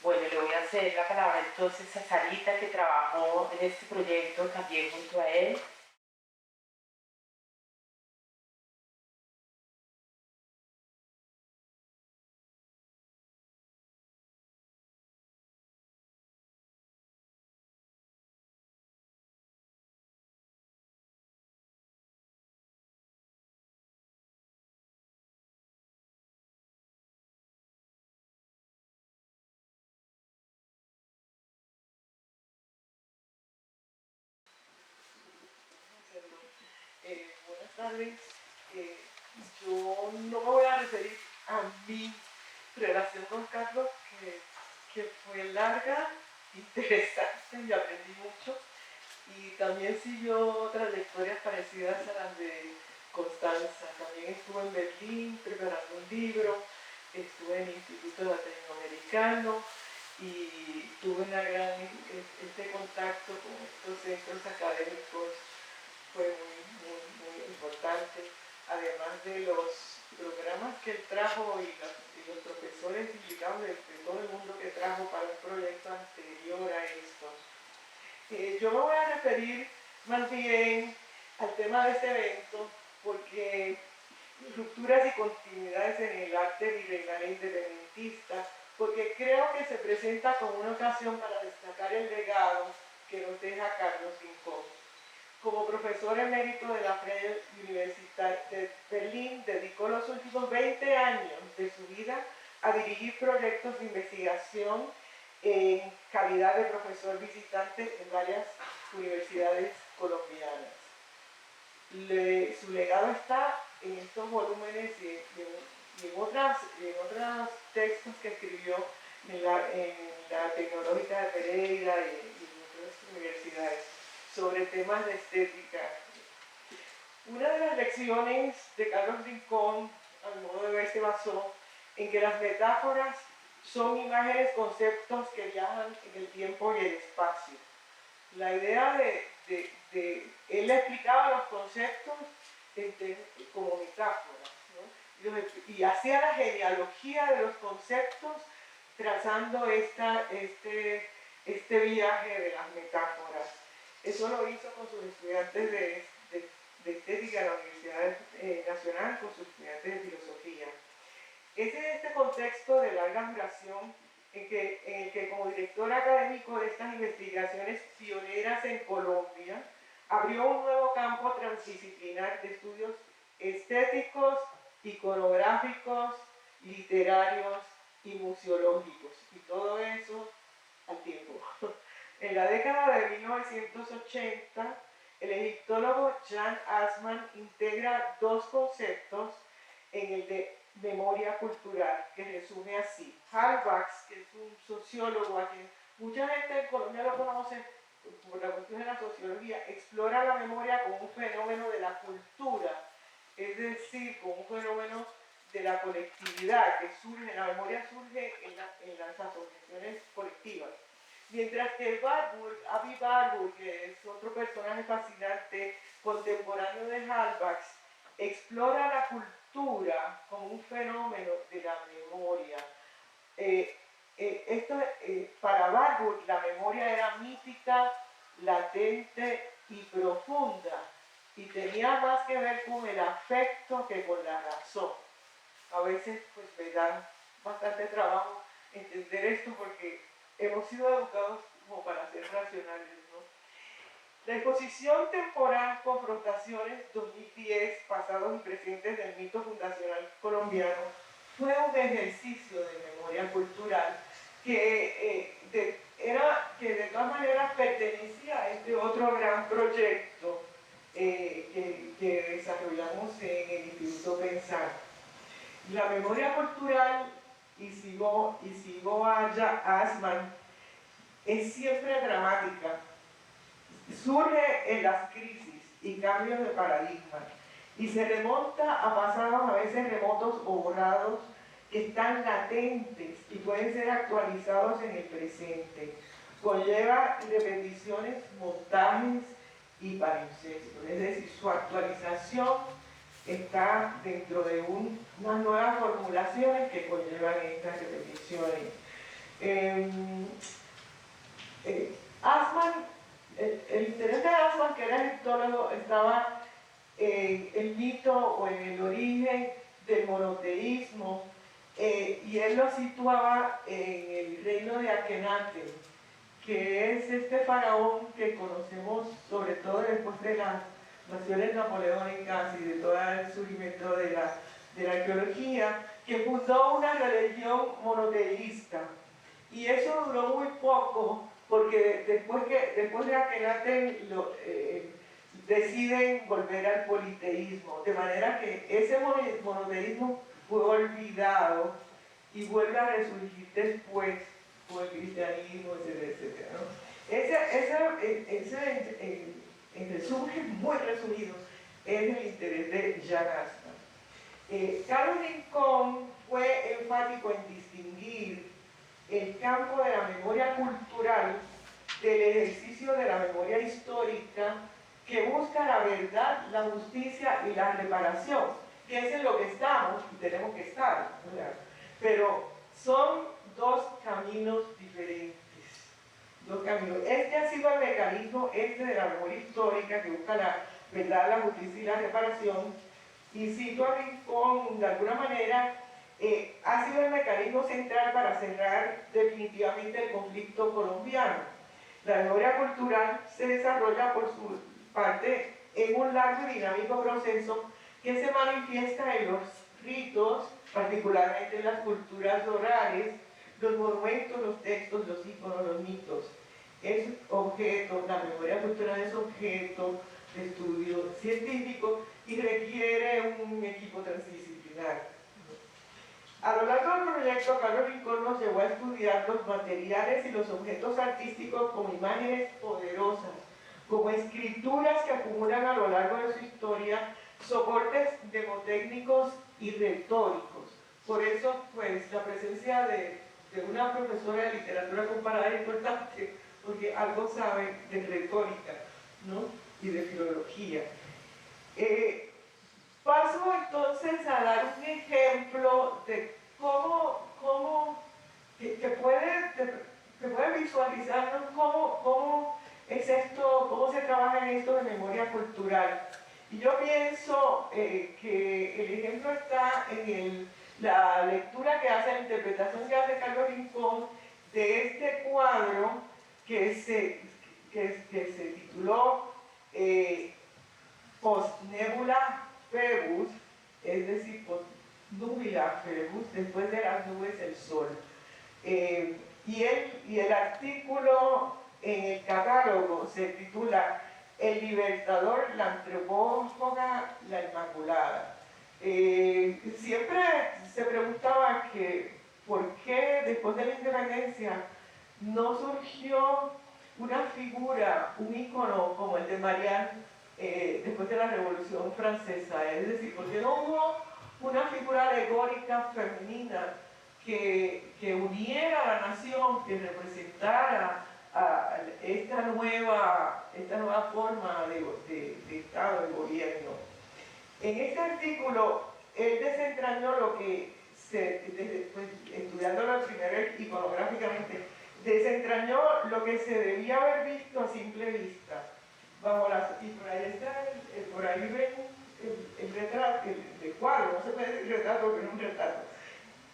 Speaker 2: Bueno, le voy a hacer la palabra entonces a Sarita, que trabajó en este proyecto también junto a él.
Speaker 4: Buenas tardes. Yo no me voy a referir a mi relación con Carlos, que fue larga, interesante y aprendí mucho. Y también siguió trayectorias parecidas a las de Constanza. También estuve en Berlín preparando un libro, estuve en el Instituto Latinoamericano y tuve este contacto con estos centros académicos fue muy importante, además de los programas que él trajo y los profesores implicados de todo el mundo que trajo para un proyecto anterior a esto. Yo me voy a referir más bien al tema de este evento rupturas y continuidades en el arte virreinal independentista, porque creo que se presenta como una ocasión para destacar el legado que nos deja Carlos Rincón. Como profesor emérito de la Freie Universität de Berlín, dedicó los últimos 20 años de su vida a dirigir proyectos de investigación en calidad de profesor visitante en varias universidades colombianas. Su legado está en estos volúmenes y en otros textos que escribió en la Tecnológica de Pereira y en otras universidades sobre temas de estética. Una de las lecciones de Carlos Rincón, al modo de ver, se basó en que las metáforas son imágenes, conceptos que viajan en el tiempo y el espacio. La idea él explicaba los conceptos como metáforas, ¿no? Y hacía la genealogía de los conceptos trazando este viaje de las metáforas. Eso lo hizo con sus estudiantes de estética de la Universidad Nacional, con sus estudiantes de filosofía. Es en este contexto de larga duración en el que como director académico de estas investigaciones pioneras en Colombia, abrió un nuevo campo transdisciplinar de estudios estéticos, iconográficos, literarios y museológicos, y todo eso al tiempo. En la década de 1980, el egiptólogo Jan Assmann integra dos conceptos en el de memoria cultural, que resume así. Hallbach, que es un sociólogo a quien mucha gente en Colombia lo conoce por la cuestión de la sociología, explora la memoria como un fenómeno de la cultura, es decir, como un fenómeno de la colectividad, que surge, la memoria surge en las asociaciones colectivas. Mientras que Avi Warburg, que es otro personaje fascinante contemporáneo de Hallbach, explora la cultura como un fenómeno de la memoria. Para Warburg la memoria era mítica, latente y profunda, y tenía más que ver con el afecto que con la razón. A veces pues me da bastante trabajo entender esto porque hemos sido educados como para ser racionales, ¿no? La exposición temporal Confrontaciones 2010, pasados y presentes del mito fundacional colombiano, fue un ejercicio de memoria cultural que de todas maneras pertenecía a este otro gran proyecto que desarrollamos en el Instituto Pensar. La memoria cultural, y sigo a Assmann, es siempre dramática. Surge en las crisis y cambios de paradigma y se remonta a pasados a veces remotos o borrados que están latentes y pueden ser actualizados en el presente. Conlleva repeticiones, montajes y palimpsestos, es decir, su actualización está dentro de unas nuevas formulaciones que conllevan estas repeticiones. Assmann, el interés de Assmann, que era egiptólogo, estaba en el mito o en el origen del monoteísmo, y él lo situaba en el reino de Akenatón, que es este faraón que conocemos sobre todo después de las naciones napoleónicas y de todo el surgimiento de la arqueología, que fundó una religión monoteísta. Y eso duró muy poco, porque después de Akenatón deciden volver al politeísmo, de manera que ese monoteísmo fue olvidado y vuelve a resurgir después con el cristianismo, etcétera, ¿no? En resumen, muy resumido, es el interés de Jan Assmann. Carlos Rincón fue enfático en distinguir el campo de la memoria cultural del ejercicio de la memoria histórica que busca la verdad, la justicia y la reparación, que es en lo que estamos y tenemos que estar, ¿verdad? Pero son dos caminos diferentes. Dos caminos. Este ha sido el mecanismo de la memoria histórica que busca la verdad, la justicia y la reparación, y cito a Rincón de alguna manera, ha sido el mecanismo central para cerrar definitivamente el conflicto colombiano. La memoria cultural se desarrolla por su parte en un largo y dinámico proceso que se manifiesta en los ritos, particularmente en las culturas orales, los monumentos, los textos, los íconos, los mitos. Es objeto, la memoria cultural es objeto de estudio científico y requiere un equipo transdisciplinar. A lo largo del proyecto, Carlos Rincón nos llevó a estudiar los materiales y los objetos artísticos como imágenes poderosas, como escrituras que acumulan a lo largo de su historia soportes demotécnicos y retóricos. Por eso, pues, la presencia de una profesora de literatura comparada es importante, porque algo sabe de retórica, ¿no? Y de filología. Paso entonces a dar un ejemplo de cómo que puede visualizarnos cómo es esto, cómo se trabaja en esto de memoria cultural. Y yo pienso que el ejemplo está en la lectura que hace, la interpretación que hace Carlos Rincón de este cuadro que se tituló Post Nebula Phoebus, es decir, Post Nubila Phoebus, después de las nubes el sol. Y el artículo en el catálogo se titula El Libertador, la Antropófaga, la Inmaculada. Siempre se preguntaba que por qué después de la independencia no surgió una figura, un ícono como el de Marianne después de la Revolución Francesa, es decir, porque no hubo una figura alegórica femenina que uniera a la nación, que representara a esta nueva forma de Estado, de gobierno. En este artículo, él desentrañó lo que, pues, estudiándolo primero iconográficamente, desentrañó lo que se debía haber visto a simple vista. Y por ahí está, por ahí ven el retrato, el cuadro, no se puede decir retrato porque no es un retrato.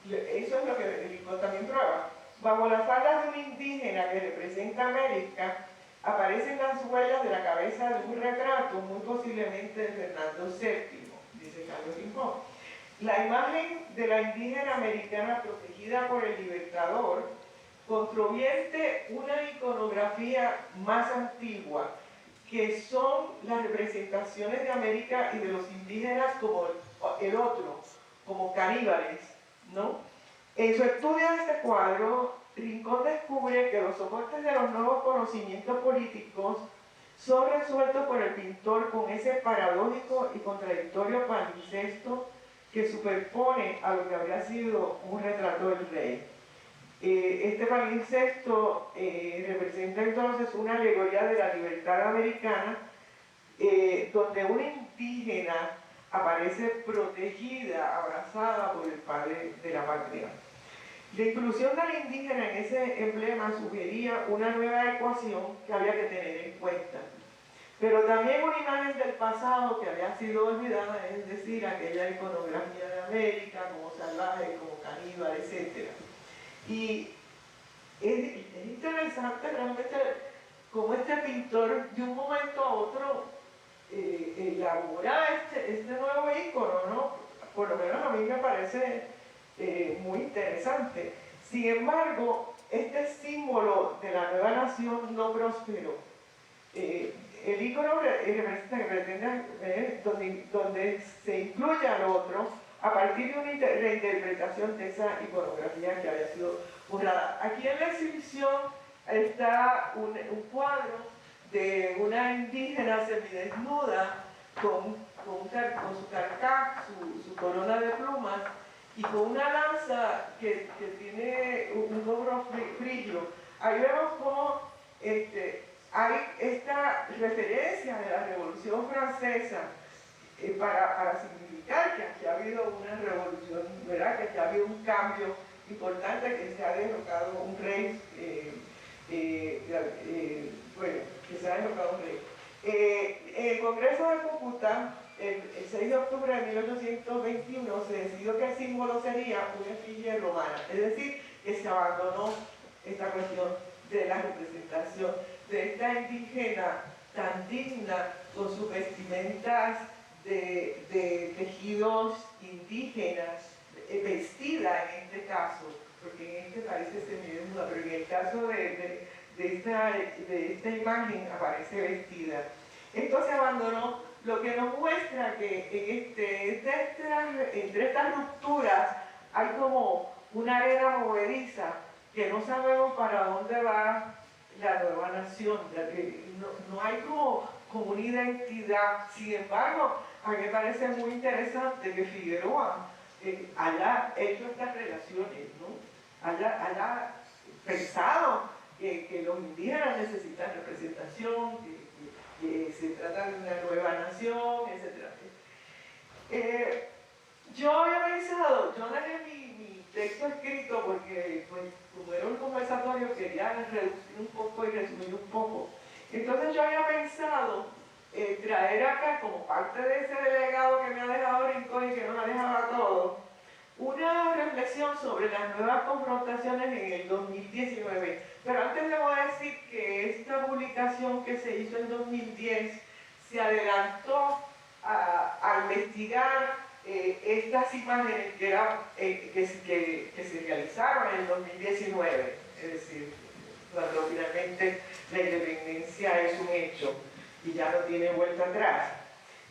Speaker 4: Eso es lo que Rincón también prueba. Bajo las faldas de un indígena que representa América, aparecen las huellas de la cabeza de un retrato, muy posiblemente de Fernando VII, dice Carlos Rincón. La imagen de la indígena americana protegida por el Libertador controvierte una iconografía más antigua, que son las representaciones de América y de los indígenas como el otro, como caníbales, ¿no? En su estudio de este cuadro, Rincón descubre que los soportes de los nuevos conocimientos políticos son resueltos por el pintor con ese paradójico y contradictorio palincesto que superpone a lo que habría sido un retrato del rey. Este palincesto representa entonces una alegoría de la libertad americana, donde una indígena aparece protegida, abrazada por el padre de la patria. La inclusión del indígena en ese emblema sugería una nueva ecuación que había que tener en cuenta, pero también una imagen del pasado que había sido olvidada, es decir, aquella iconografía de América como salvaje, como caníbal, etc. Y es interesante realmente cómo este pintor de un momento a otro elabora este nuevo ícono, ¿no? Por lo menos a mí me parece muy interesante. Sin embargo, este símbolo de la nueva nación no prosperó. El ícono representa que pretende donde se incluye al otro a partir de una reinterpretación de esa iconografía que había sido borrada. Aquí en la exhibición está un cuadro de una indígena semidesnuda con su carcaj, su corona de plumas y con una lanza que tiene un cobro frigio. Ahí vemos cómo hay esta referencia de la Revolución Francesa para significar que aquí ha habido una revolución, ¿verdad? Que aquí ha habido un cambio importante, que se ha derrocado un rey, bueno, que se ha derrocado un rey. En el Congreso de Cúcuta, el 6 de octubre de 1821 se decidió que el símbolo sería una efigie romana, es decir, que se abandonó esta cuestión de la representación de esta indígena tan digna con sus vestimentas de tejidos indígenas, vestida en este caso, porque en este país se desnuda, pero en el caso de esta imagen aparece vestida. Esto se abandonó, lo que nos muestra que entre estas rupturas hay como una arena movediza que no sabemos para dónde va la nueva nación, no hay como una identidad. Sin embargo, a mí me parece muy interesante que Figueroa haya hecho estas relaciones, ¿no? haya pensado que los indígenas necesitan representación, que se trata de una nueva nación, etc. Yo había pensado, yo dejé mi texto escrito porque, pues, como era un conversatorio, quería reducir un poco y resumir un poco. Entonces yo había pensado traer acá, como parte de ese delegado que me ha dejado Rincón y que nos ha dejado a todos, una reflexión sobre las nuevas confrontaciones en el 2019. Pero antes le voy a decir que esta publicación que se hizo en 2010 se adelantó a investigar estas imágenes que se realizaron en el 2019, es decir, cuando finalmente la independencia es un hecho y ya no tiene vuelta atrás.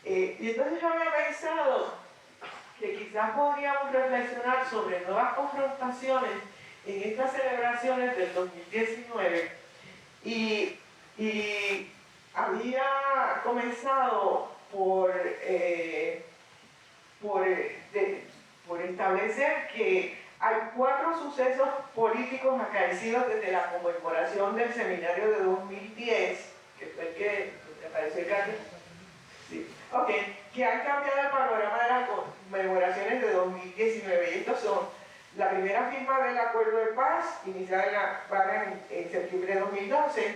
Speaker 4: Y entonces yo había pensado que quizás podríamos reflexionar sobre nuevas confrontaciones en estas celebraciones del 2019 y había comenzado por establecer que hay 4 sucesos políticos acaecidos desde la conmemoración del seminario de 2010, que fue el que apareció el caso. Sí. Ok, que han cambiado el panorama de las conmemoraciones de 2019. Y estos son la primera firma del acuerdo de paz, iniciada en La Habana en septiembre de 2012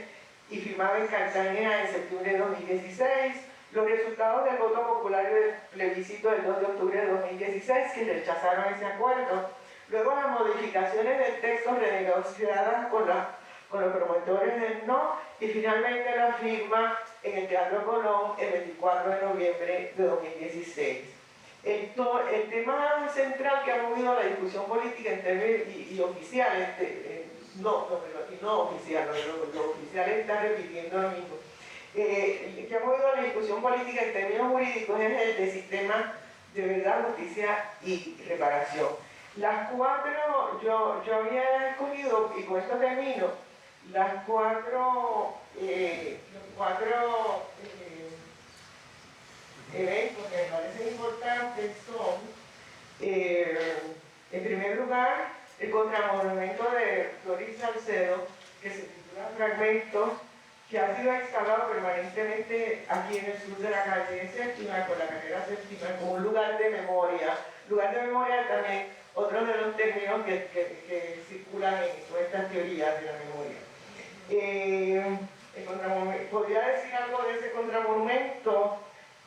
Speaker 4: y firmada en Cartagena en septiembre de 2016. Los resultados del voto popular y del plebiscito del 2 de octubre de 2016 que rechazaron ese acuerdo. Luego las modificaciones del texto renegociadas con los promotores del no y finalmente la firma en el Teatro Colón el 24 de noviembre de 2016. El tema central que ha movido la discusión política en términos y oficial, pero aquí no oficial, lo oficial está repitiendo lo mismo. Que ha movido la discusión política en términos jurídicos es el del sistema de verdad, justicia y reparación. Las 4, yo había escogido, y con esto termino, las 4 eventos que me parecen importantes son, en primer lugar, el contramonumento de Floris Salcedo, que se titula Fragmentos, que ha sido instalado permanentemente aquí en el sur de la calle Séptima, con la carrera Séptima, como un lugar de memoria. Lugar de memoria también, otro de los términos que circulan en todas estas teorías de la memoria. Podría decir algo de ese contramonumento,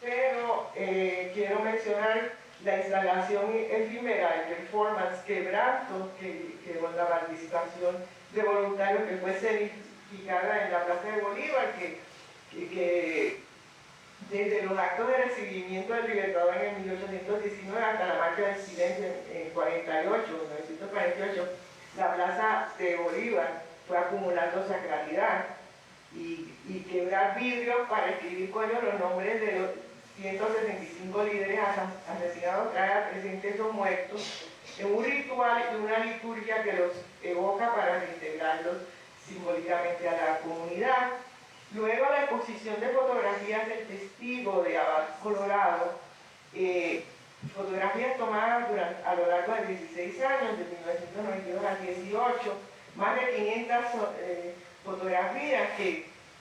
Speaker 4: pero quiero mencionar la instalación efímera, el performance Quebranto, que con la participación de voluntarios que fue escenificada en la Plaza de Bolívar, que desde los actos de recibimiento del Libertador en el 1819 hasta la Marcha del Silencio en 1948, la Plaza de Bolívar fue acumulando sacralidad y quebrar vidrios para escribir con ellos los nombres de los 165 líderes asesinados trae al presente esos muertos en un ritual y una liturgia que los evoca para reintegrarlos simbólicamente a la comunidad. Luego la exposición de fotografías del testigo de Abad Colorado, fotografías tomadas a lo largo de 16 años, de 1992 al 18, más de 500 fotografías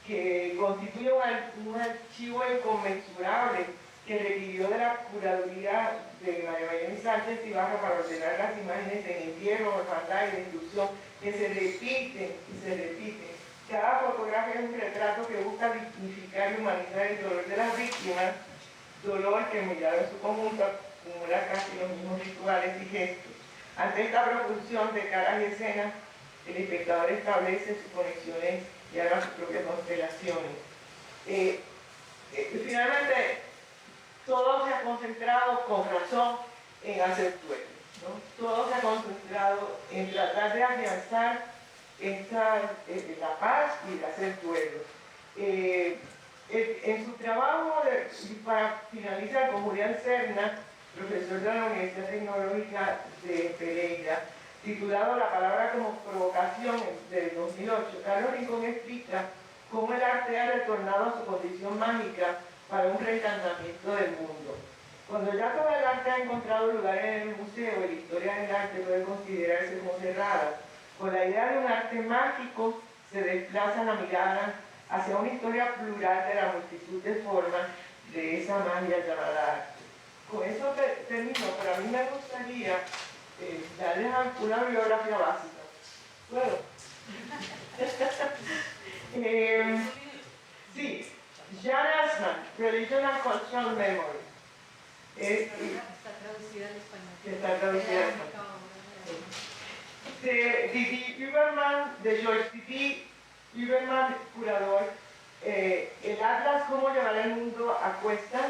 Speaker 4: que constituyen un archivo inconmensurable que requirió de la curaduría de María Belén Sánchez Ibarra para ordenar las imágenes en entierro, orfandad y destrucción que se repiten y se repiten. Cada fotografía es un retrato que busca dignificar y humanizar el dolor de las víctimas dolor que mirado en su conjunto acumula casi los mismos rituales y gestos. Ante esta propulsión de caras y escenas, el espectador establece sus conexiones y haga sus propias constelaciones. Finalmente, todo se ha concentrado con razón en hacer duelo, ¿no? Todo se ha concentrado en tratar de afianzar la paz y de hacer duelo. En su trabajo, para finalizar, con Julián Serna, profesor de la Universidad Tecnológica de Pereira, titulado La palabra como provocación, del 2008, Carlos Rincón explica cómo el arte ha retornado a su condición mágica para un reencantamiento del mundo. Cuando ya todo el arte ha encontrado lugar en el museo, la historia del arte puede considerarse como cerrada. Con la idea de un arte mágico se desplaza la mirada hacia una historia plural de la multitud de formas de esa magia llamada arte. Con eso termino, pero a mí me gustaría darles una bibliografía básica. ¿Puedo? Sí, Jan Assmann, Religion and Cultural Memory.
Speaker 3: Está traducida al español.
Speaker 4: Está traducida al español. De Didi Übermann, de George Didi Übermann, curador. El Atlas, cómo llevar el mundo a cuestas,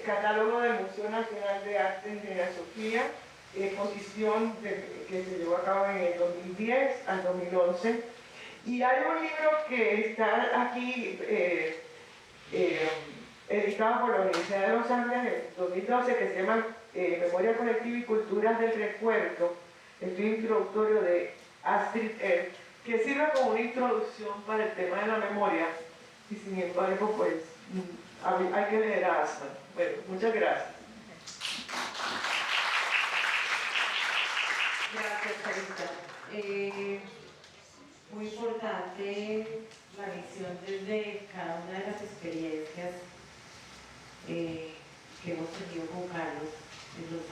Speaker 4: catálogo del Museo Nacional de Arte en Reina Sofía, exposición que se llevó a cabo en el 2010 al 2011. Y hay un libro que está aquí editado por la Universidad de Los Ángeles en 2012 que se llama Memoria Colectiva y Culturas del Recuerdo, estudio introductorio de Astrid Erd, que sirve como una introducción para el tema de la memoria y sin embargo pues hay que leer a Assmann. Bueno, muchas gracias.
Speaker 2: Gracias, Carita. Muy importante la visión desde cada una de las experiencias que hemos tenido con Carlos en los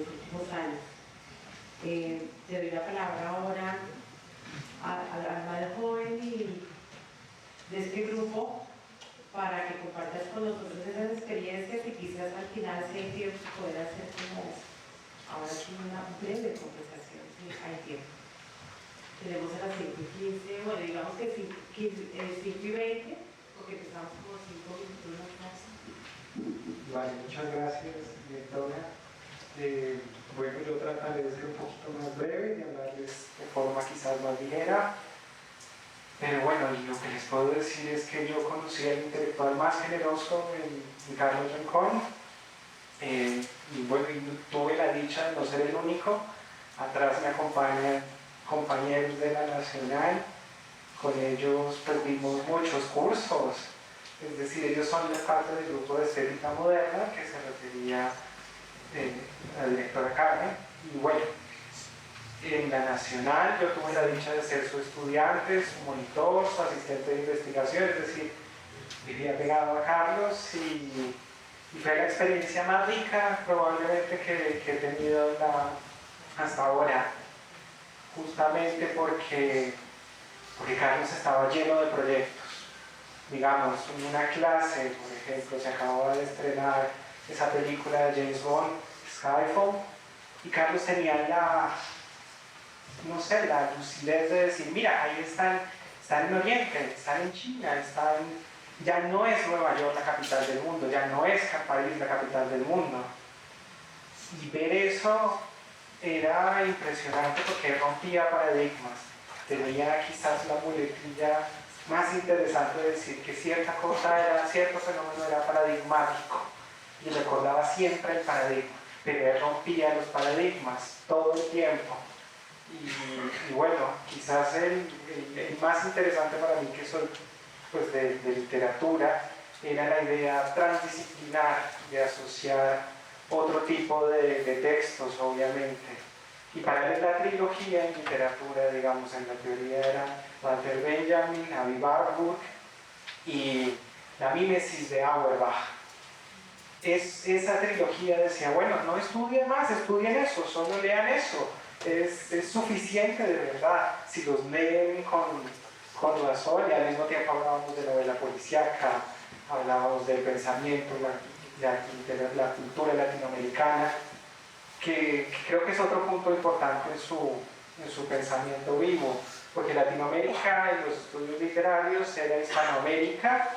Speaker 2: últimos años. Te doy la palabra ahora al más joven de este grupo para que compartas con nosotros esas experiencias y quizás al final, si hay tiempo, poder hacer como ahora sí una breve conversación, si hay tiempo. Tenemos a las 5:15, bueno, digamos que 5:20, porque empezamos como 5 minutos más.
Speaker 5: Vale, muchas gracias, directora. Bueno, yo trataré de ser un poquito más breve y hablarles de forma quizás más ligera. Pero bueno, lo que les puedo decir es que yo conocí al intelectual más generoso en Carlos Rincón. Y bueno, tuve la dicha de no ser el único. Atrás me acompañan compañeros de la Nacional. Con ellos pues dimos muchos cursos. Es decir, ellos son parte del grupo de estética moderna que se refería a la directora Carmen. Y bueno, en la Nacional yo tuve la dicha de ser su estudiante, su monitor, su asistente de investigación, es decir, vivía pegado a Carlos y fue la experiencia más rica probablemente que he tenido hasta ahora, justamente porque Carlos estaba lleno de proyectos. Digamos, en una clase, por ejemplo, se acababa de estrenar esa película de James Bond, Skyfall, y Carlos tenía la lucidez de decir, mira, ahí están en Oriente, están en China, ya no es Nueva York la capital del mundo, ya no es París la capital del mundo. Y ver eso era impresionante porque rompía paradigmas. Tenía quizás la muletilla más interesante de decir que cierto fenómeno era paradigmático y recordaba siempre el paradigma, pero él rompía los paradigmas todo el tiempo. Y bueno, quizás el más interesante para mí, que soy pues de literatura, era la idea transdisciplinar de asociar otro tipo de textos, obviamente. Y para él la trilogía en literatura, digamos, en la teoría era Walter Benjamin, Avi Warburg y la mímesis de Auerbach. Esa trilogía decía, bueno, no estudien más, estudien eso, solo lean eso. Es suficiente de verdad si los leen con razón, y al mismo tiempo hablábamos de novela policíaca, hablábamos del pensamiento, de la cultura latinoamericana, que creo que es otro punto importante en su pensamiento vivo, porque Latinoamérica en los estudios literarios era Hispanoamérica,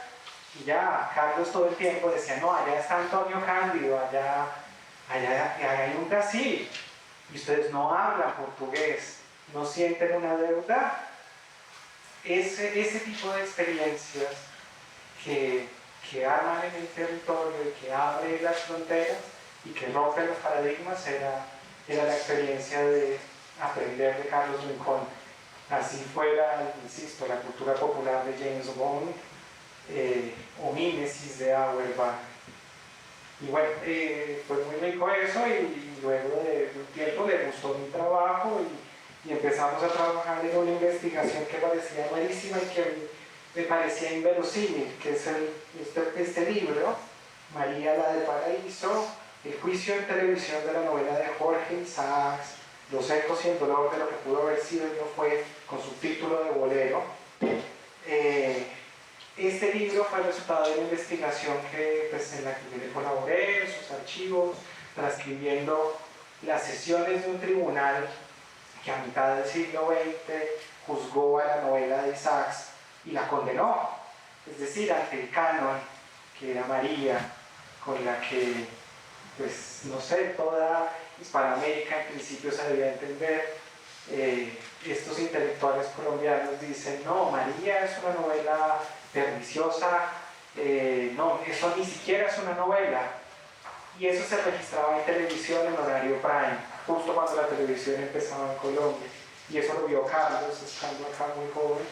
Speaker 5: y ya Carlos todo el tiempo decía, no, allá está Antonio Cándido, allá hay un Brasil, y ustedes no hablan portugués, no sienten una deuda. Ese tipo de experiencias que arman en el territorio y que abren las fronteras y que rompen los paradigmas era la experiencia de aprender de Carlos Rincón. Así fuera, insisto, la cultura popular de James Bond o Mimesis de Auerbach. Y bueno, fue muy rico eso, y luego de un tiempo le gustó mi trabajo y empezamos a trabajar en una investigación que parecía malísima y que me parecía inverosímil, que es este libro, María la del Paraíso, el juicio en televisión de la novela de Jorge Isaacs, Los ecos y el dolor de lo que pudo haber sido y no fue, con subtítulo de Bolero. Este libro fue el resultado de una investigación en la que yo le colaboré, en sus archivos, transcribiendo las sesiones de un tribunal que a mitad del siglo XX juzgó a la novela de Isaacs y la condenó, es decir, ante el canon, que era María, con la que, pues, no sé, toda Hispanoamérica en principio se debía entender. Estos intelectuales colombianos dicen, no, María es una novela perniciosa, no, eso ni siquiera es una novela. Y eso se registraba en televisión en horario prime, justo cuando la televisión empezaba en Colombia. Y eso lo vio Carlos, estando acá muy joven,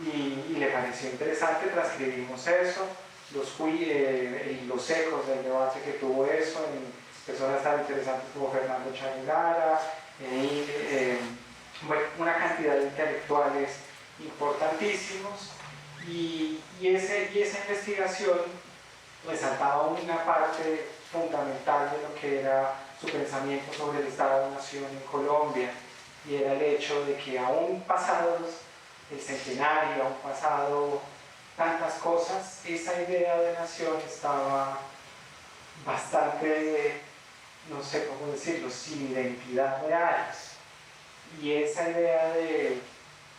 Speaker 5: y le pareció interesante. Transcribimos eso, los ecos del debate que tuvo eso en personas tan interesantes como Fernando Changara, una cantidad de intelectuales importantísimos, y esa investigación resaltaba una parte fundamental de lo que era su pensamiento sobre el Estado-Nación en Colombia, y era el hecho de que aún pasados el centenario, aún pasado tantas cosas, esa idea de nación estaba bastante, no sé cómo decirlo, sin identidad real. Y esa idea de,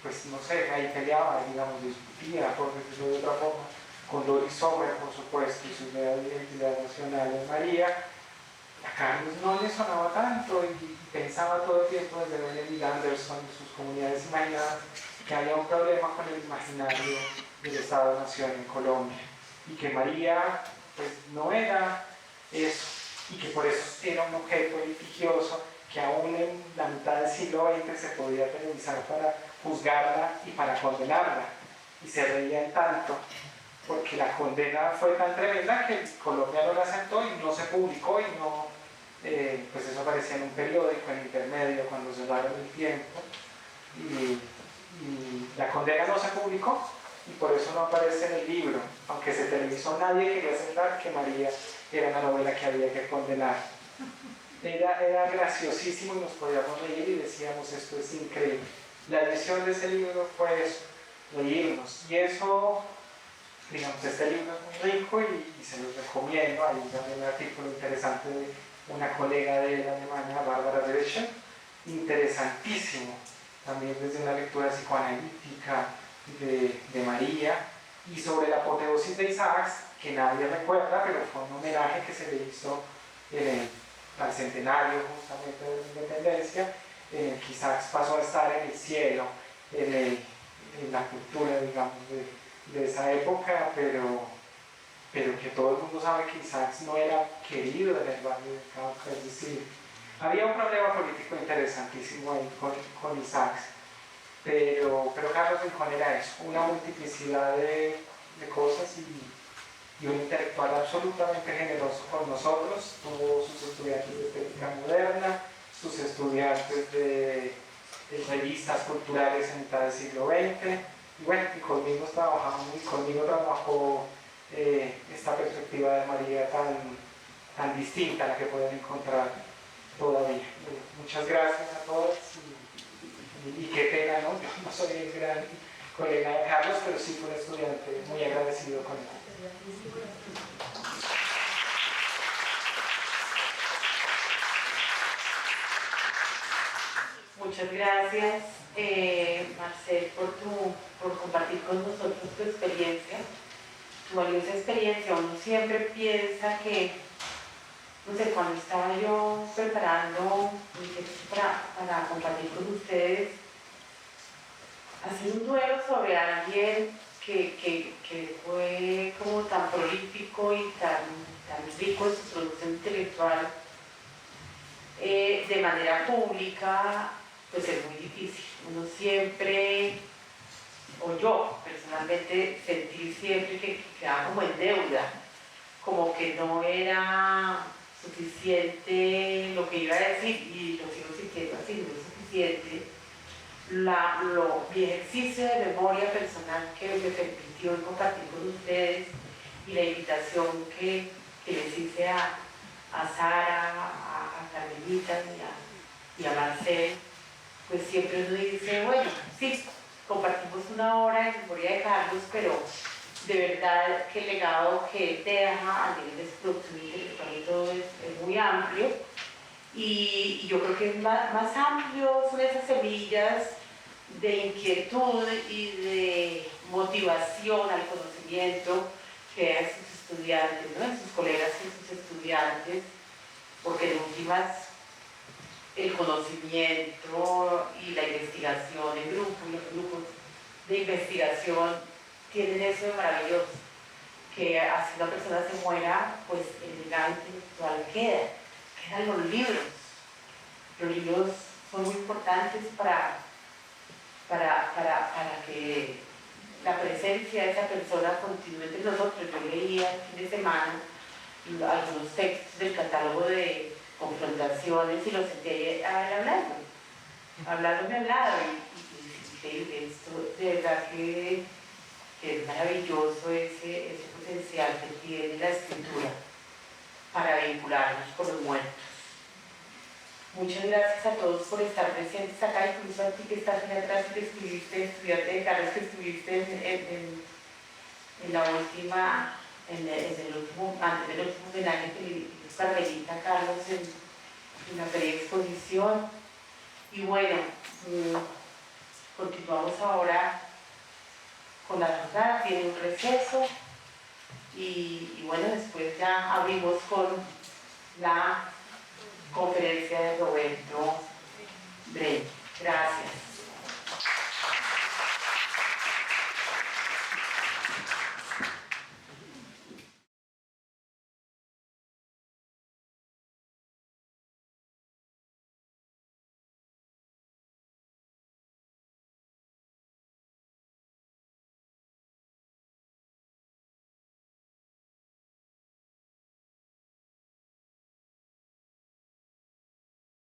Speaker 5: pues no sé, ahí peleaba, digamos, discutía, por decirlo de otra forma, con Doris Sommer, por supuesto, y su idea de identidad nacional en María. A Carlos no le sonaba tanto, y pensaba todo el tiempo desde Benedict Anderson y sus comunidades imaginadas que había un problema con el imaginario del Estado-Nación en Colombia, y que María, pues, no era eso, y que por eso era un objeto litigioso que aún en la mitad del siglo XX se podía televisar para juzgarla y para condenarla, y se reían tanto porque la condena fue tan tremenda que Colombia no la aceptó y no se publicó, y no, pues eso aparecía en un periódico en intermedio cuando cerraron el tiempo, y la condena no se publicó, y por eso no aparece en el libro. Aunque se televisó, nadie quería aceptar que María era una novela que había que condenar. Era graciosísimo y nos podíamos reír y decíamos, esto es increíble. La edición de ese libro fue eso, reírnos, y eso, digamos, este libro es muy rico y se los recomiendo. Hay también un artículo interesante de una colega de la alemana, Bárbara Rechen, interesantísimo, también desde una lectura psicoanalítica de María, y sobre la apoteosis de Isaacs, que nadie recuerda, pero fue un homenaje que se le hizo al centenario justamente de la independencia, en el que Isaacs pasó a estar en el cielo, en la cultura, digamos, de esa época, pero que todo el mundo sabe que Isaacs no era querido en el Valle del Cauca. Es decir, había un problema político interesantísimo ahí con Isaacs, pero Carlos Rincón era eso, una multiplicidad de cosas, y un intelectual absolutamente generoso con nosotros. Tuvo sus estudiantes de estética moderna, sus estudiantes de revistas culturales en mitad del siglo XX, y bueno, y conmigo trabajó esta perspectiva de María tan distinta a la que pueden encontrar todavía. Muchas gracias a todos, y qué pena, ¿no? Yo no soy el gran colega de Carlos, pero sí fui un estudiante muy agradecido con él.
Speaker 2: Muchas gracias, Marcel, por compartir con nosotros tu experiencia, tu valiosa experiencia. Uno siempre piensa que, no sé, cuando estaba yo preparando mi texto para compartir con ustedes, hacer un duelo sobre alguien que fue como tan prolífico y tan rico en su producción intelectual de manera pública, pues es muy difícil. Uno siempre, o yo personalmente, sentí siempre que quedaba como en deuda, como que no era suficiente lo que iba a decir, y lo sigo sintiendo así, no es suficiente mi ejercicio de memoria personal que me permitió compartir con ustedes y la invitación que les hice a Sara, a Carmelita y a Marcel, pues siempre uno dice, bueno, sí, compartimos una hora en memoria de Carlos, pero de verdad que el legado que él deja a nivel de su producción intelectual y todo es muy amplio, y yo creo que es más amplio son esas semillas de inquietud y de motivación al conocimiento que hay en sus estudiantes, ¿no? En sus colegas y en sus estudiantes, porque en últimas el conocimiento y la investigación en grupo y los grupos de investigación tienen eso de maravilloso, que así una persona se muera, pues el legado intelectual quedan los libros. Los libros son muy importantes para que la presencia de esa persona continúe entre nosotros. Yo leía el fin de semana algunos textos del catálogo de confrontaciones y los sentí a él hablándome al lado, y esto de verdad que es maravilloso ese potencial que tiene la escritura para vincularnos con los muertos. Muchas gracias a todos por estar presentes acá, incluso a ti que estás en atrás y que estuviste, estudiante de Carlos, que estuviste en la última, antes del último homenaje que le dimos Carmelita a Carlos en la exposición. Y bueno, continuamos ahora con la jornada, tiene un receso, y bueno, después ya abrimos con la conferencia de Roberto Bren. Gracias.